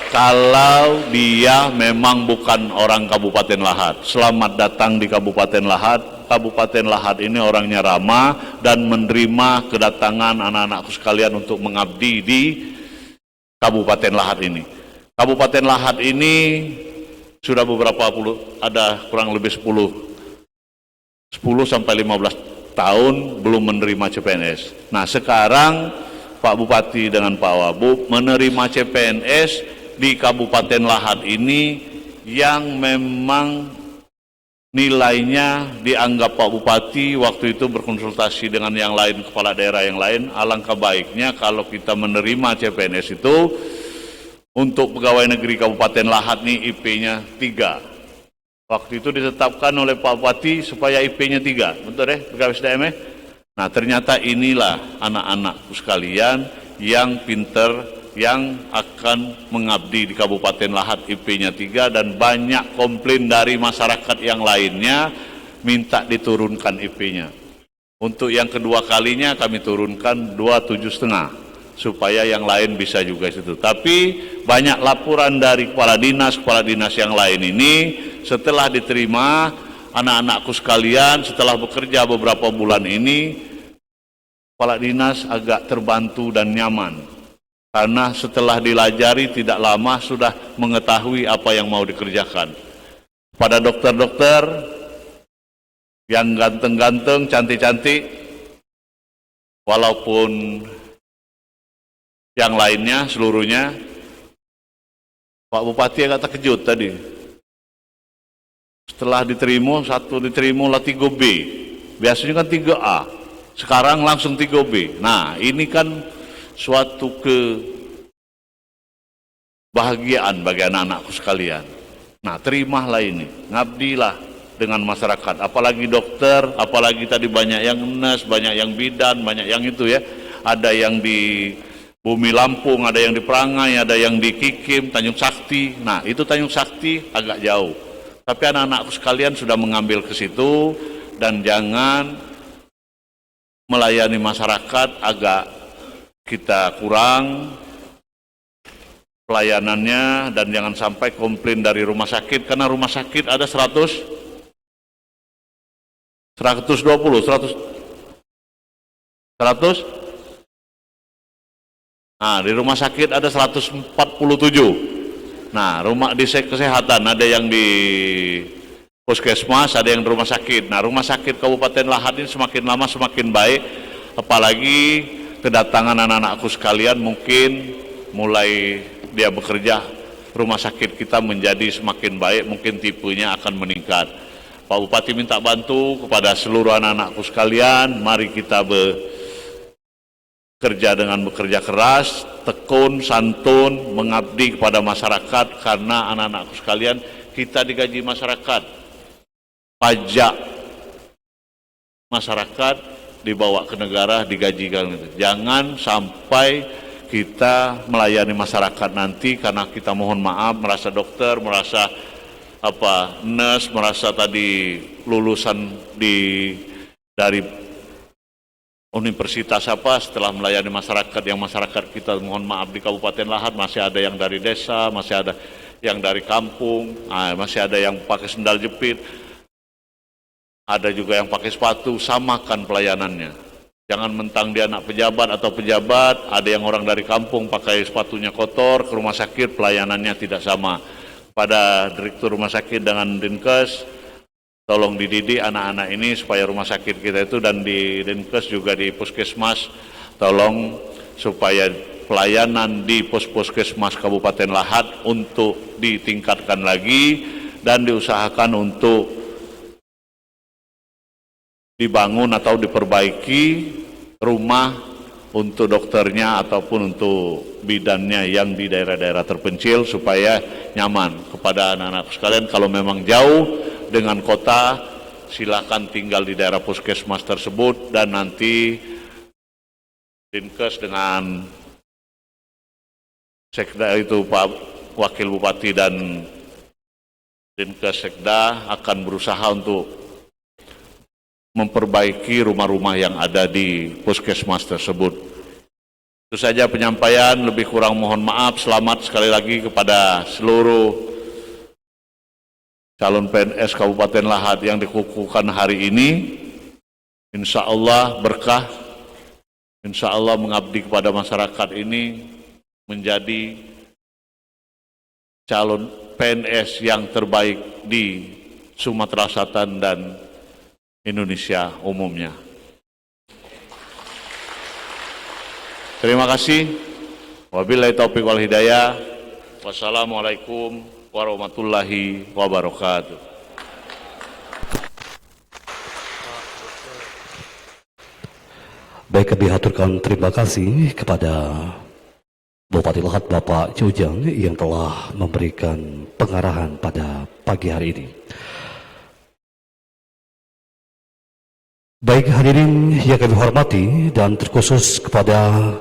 Kalau dia memang bukan orang Kabupaten Lahat. Selamat datang di Kabupaten Lahat. Kabupaten Lahat ini orangnya ramah dan menerima kedatangan anak-anakku sekalian untuk mengabdi di Kabupaten Lahat ini. Kabupaten Lahat ini sudah beberapa puluh, ada kurang lebih 10 sampai 15 tahun belum menerima CPNS. Nah sekarang Pak Bupati dengan Pak Wabub menerima CPNS di Kabupaten Lahat ini yang memang nilainya dianggap Pak Bupati waktu itu berkonsultasi dengan yang lain, kepala daerah yang lain, alangkah baiknya kalau kita menerima CPNS itu untuk pegawai negeri Kabupaten Lahat nih IP-nya 3. Waktu itu ditetapkan oleh Pak Bupati supaya IP-nya 3, betul deh pegawai SDM. Nah ternyata inilah anak-anakku sekalian yang pinter, yang akan mengabdi di Kabupaten Lahat IP-nya 3 dan banyak komplain dari masyarakat yang lainnya minta diturunkan IP-nya. Untuk yang kedua kalinya kami turunkan 27,5 supaya yang lain bisa juga situ. Tapi banyak laporan dari kepala dinas yang lain ini setelah diterima anak-anakku sekalian setelah bekerja beberapa bulan ini kepala dinas agak terbantu dan nyaman. Karena setelah dilajari tidak lama sudah mengetahui apa yang mau dikerjakan. Pada dokter-dokter yang ganteng-ganteng, cantik-cantik, walaupun yang lainnya seluruhnya, Pak Bupati agak terkejut tadi. Setelah diterima, satu diterima lah 3B. Biasanya kan 3A. Sekarang langsung 3B. Nah ini kan suatu kebahagiaan bagi anak-anakku sekalian. Nah, terimalah ini, ngabdilah dengan masyarakat, apalagi dokter, apalagi tadi banyak yang nurse, banyak yang bidan, banyak yang itu ya, ada yang di Bumi Lampung, ada yang di Perangai, ada yang di Kikim, Tanjung Sakti. Nah, itu Tanjung Sakti agak jauh, tapi anak-anakku sekalian sudah mengambil ke situ, dan jangan melayani masyarakat agak kita kurang pelayanannya, dan jangan sampai komplain dari rumah sakit, karena rumah sakit ada 100. Nah, di rumah sakit ada 147. Nah, rumah di kesehatan ada yang di puskesmas, ada yang di rumah sakit. Nah, rumah sakit Kabupaten Lahat ini semakin lama semakin baik, apalagi kedatangan anak-anakku sekalian, mungkin mulai dia bekerja, rumah sakit kita menjadi semakin baik, mungkin tipenya akan meningkat. Pak Bupati minta bantu kepada seluruh anak-anakku sekalian, mari kita bekerja dengan bekerja keras, tekun, santun, mengabdi kepada masyarakat, karena anak-anakku sekalian, kita digaji masyarakat, pajak masyarakat dibawa ke negara, digajikan. Jangan sampai kita melayani masyarakat nanti karena kita mohon maaf merasa dokter, merasa nurse, merasa tadi lulusan dari universitas setelah melayani masyarakat, yang masyarakat kita mohon maaf di Kabupaten Lahat masih ada yang dari desa, masih ada yang dari kampung, masih ada yang pakai sendal jepit, ada juga yang pakai sepatu. Samakan pelayanannya, jangan mentang dia anak pejabat atau pejabat, ada yang orang dari kampung pakai sepatunya kotor ke rumah sakit, pelayanannya tidak sama. Pada Direktur Rumah Sakit dengan Dinkes, tolong dididik anak-anak ini supaya rumah sakit kita itu, dan di Dinkes juga di Puskesmas, tolong supaya pelayanan di puskesmas Kabupaten Lahat untuk ditingkatkan lagi, dan diusahakan untuk dibangun atau diperbaiki rumah untuk dokternya ataupun untuk bidannya yang di daerah-daerah terpencil, supaya nyaman. Kepada anak-anak sekalian, kalau memang jauh dengan kota, silakan tinggal di daerah puskesmas tersebut, dan nanti Dinkes dengan Sekda itu Pak Wakil Bupati dan Dinkes Sekda akan berusaha untuk memperbaiki rumah-rumah yang ada di puskesmas tersebut. Itu saja penyampaian, lebih kurang mohon maaf. Selamat sekali lagi kepada seluruh calon PNS Kabupaten Lahat yang dikukuhkan hari ini. Insya Allah berkah, insya Allah mengabdi kepada masyarakat ini, menjadi calon PNS yang terbaik di Sumatera Selatan dan Indonesia umumnya. Terima kasih. Wabillahi taufiq wal hidayah. Wassalamualaikum warahmatullahi wabarakatuh. Baik, kami haturkan terima kasih kepada Bupati Lahat Bapak Ciujang yang telah memberikan pengarahan pada pagi hari ini. Baik hadirin yang kami hormati, dan terkhusus kepada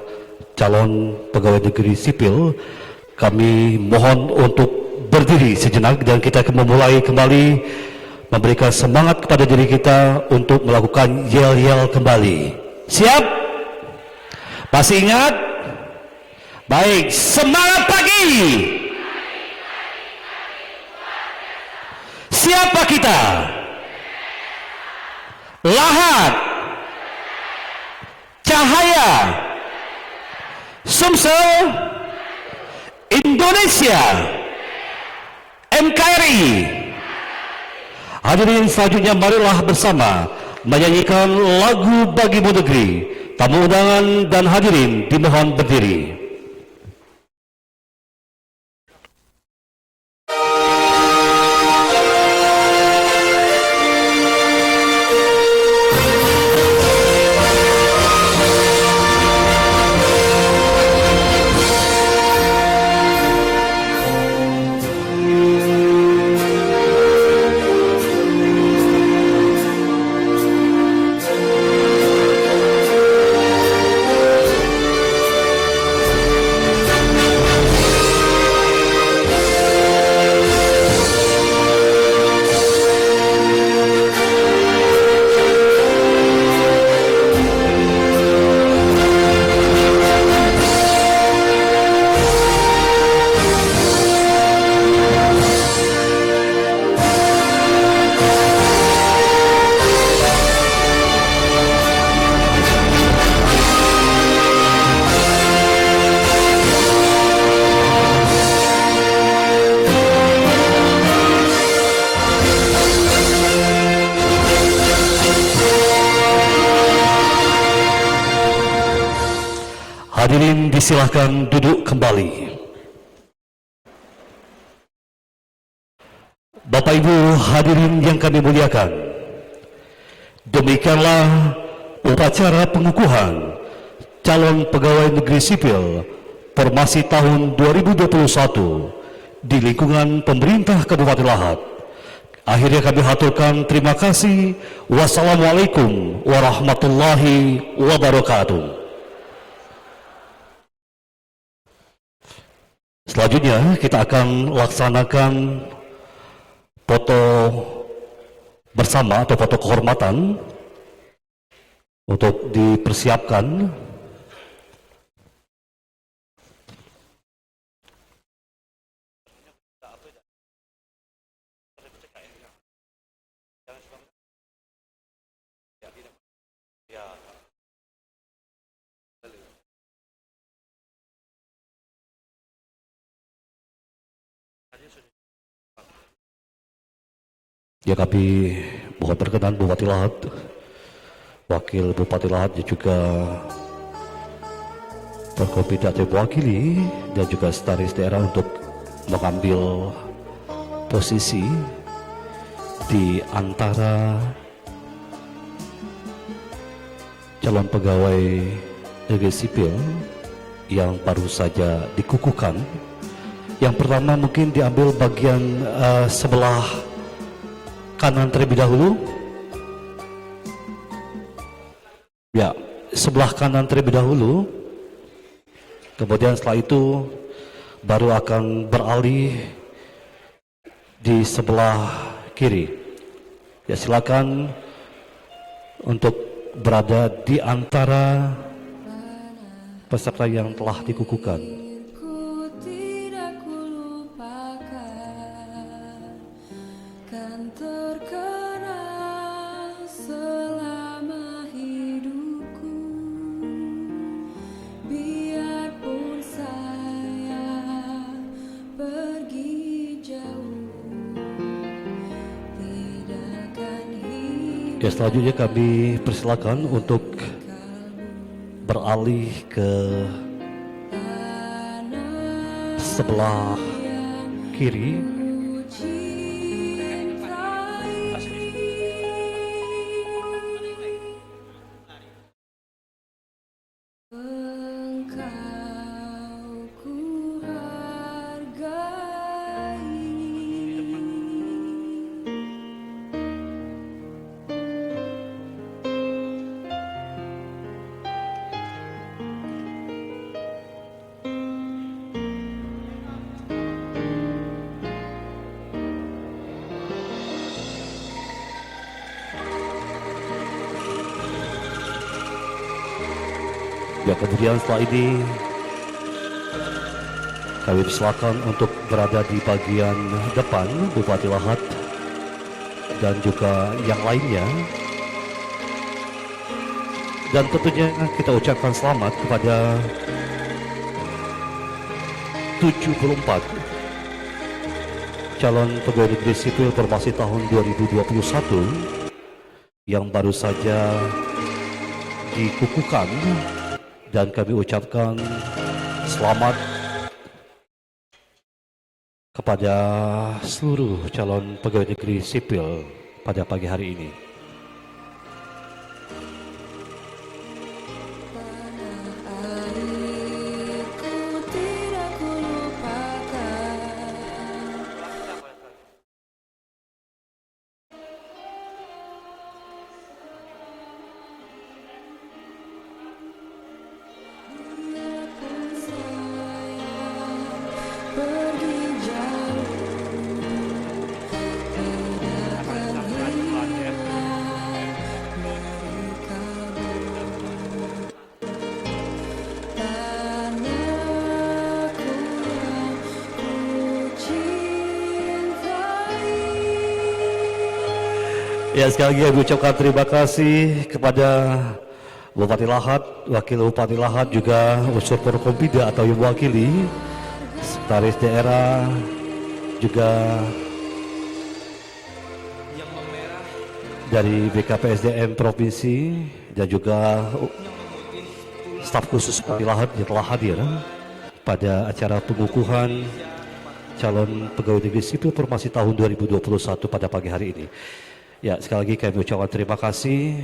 calon pegawai negeri sipil, kami mohon untuk berdiri sejenak, dan kita akan memulai kembali memberikan semangat kepada diri kita untuk melakukan yel-yel kembali. Siap? Masih ingat? Baik, semangat pagi! Siapa kita? Lahat, Cahaya, Sumsel, Indonesia, NKRI. Hadirin selanjutnya, marilah bersama menyanyikan lagu Bagimu Negeri. Tamu undangan dan hadirin dimohon berdiri. Hadirin disilahkan duduk kembali. Bapak Ibu hadirin yang kami muliakan, demikianlah upacara pengukuhan calon pegawai negeri sipil formasi tahun 2021 di lingkungan pemerintah Kabupaten Lahat. Akhirnya kami haturkan terima kasih. Wassalamualaikum warahmatullahi wabarakatuh. Selanjutnya kita akan laksanakan foto bersama atau foto kehormatan untuk dipersiapkan. Ya, kami mohon perkenan Bupati Lahat, Wakil Bupati Lahat dan juga Forkopimda yang mewakili dan juga sekretaris daerah untuk mengambil posisi di antara calon pegawai negeri sipil yang baru saja dikukuhkan. Yang pertama mungkin diambil bagian sebelah kanan terlebih dahulu. Ya, sebelah kanan terlebih dahulu. Kemudian setelah itu baru akan beralih di sebelah kiri. Ya, silakan untuk berada di antara peserta yang telah dikukuhkan. Ya, selanjutnya kami persilakan untuk beralih ke sebelah kiri. Ya, kemudian setelah ini kami persilakan untuk berada di bagian depan Bupati Lahat dan juga yang lainnya. Dan tentunya kita ucapkan selamat kepada 74 calon pegawai negeri sipil formasi tahun 2021 yang baru saja dikukuhkan. Dan kami ucapkan selamat kepada seluruh calon pegawai negeri sipil pada pagi hari ini. Ya, sekali lagi kami ucapkan terima kasih kepada Bupati Lahat, Wakil Bupati Lahat, juga unsur Forkopimda atau yang mewakili, sekretaris daerah, juga dari BKPSDM Provinsi, dan juga staf khusus Bupati Lahat yang telah hadir pada acara pengukuhan calon pegawai negeri sipil formasi tahun 2021 pada pagi hari ini. Ya, sekali lagi kami ucapkan terima kasih.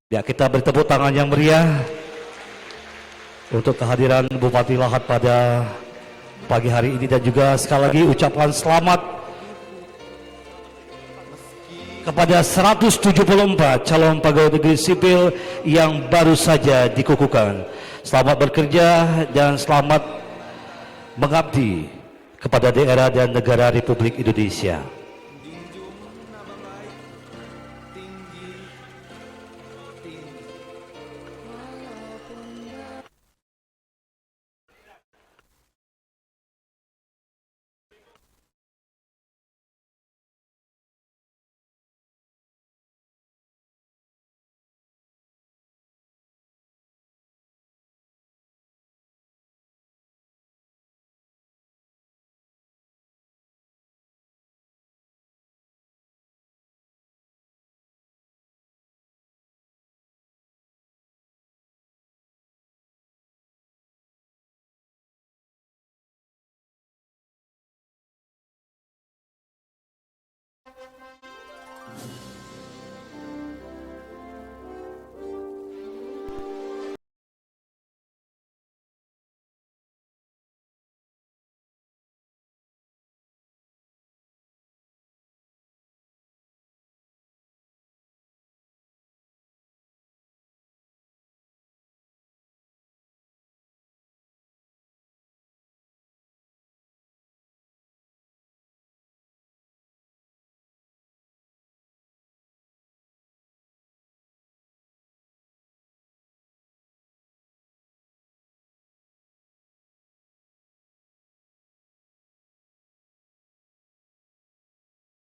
Ya, kita beri tepuk tangan yang meriah untuk kehadiran Bupati Lahat pada pagi hari ini, dan juga sekali lagi ucapkan selamat kepada 174 calon pegawai negeri sipil yang baru saja dikukuhkan. Selamat bekerja dan selamat mengabdi kepada daerah dan negara Republik Indonesia.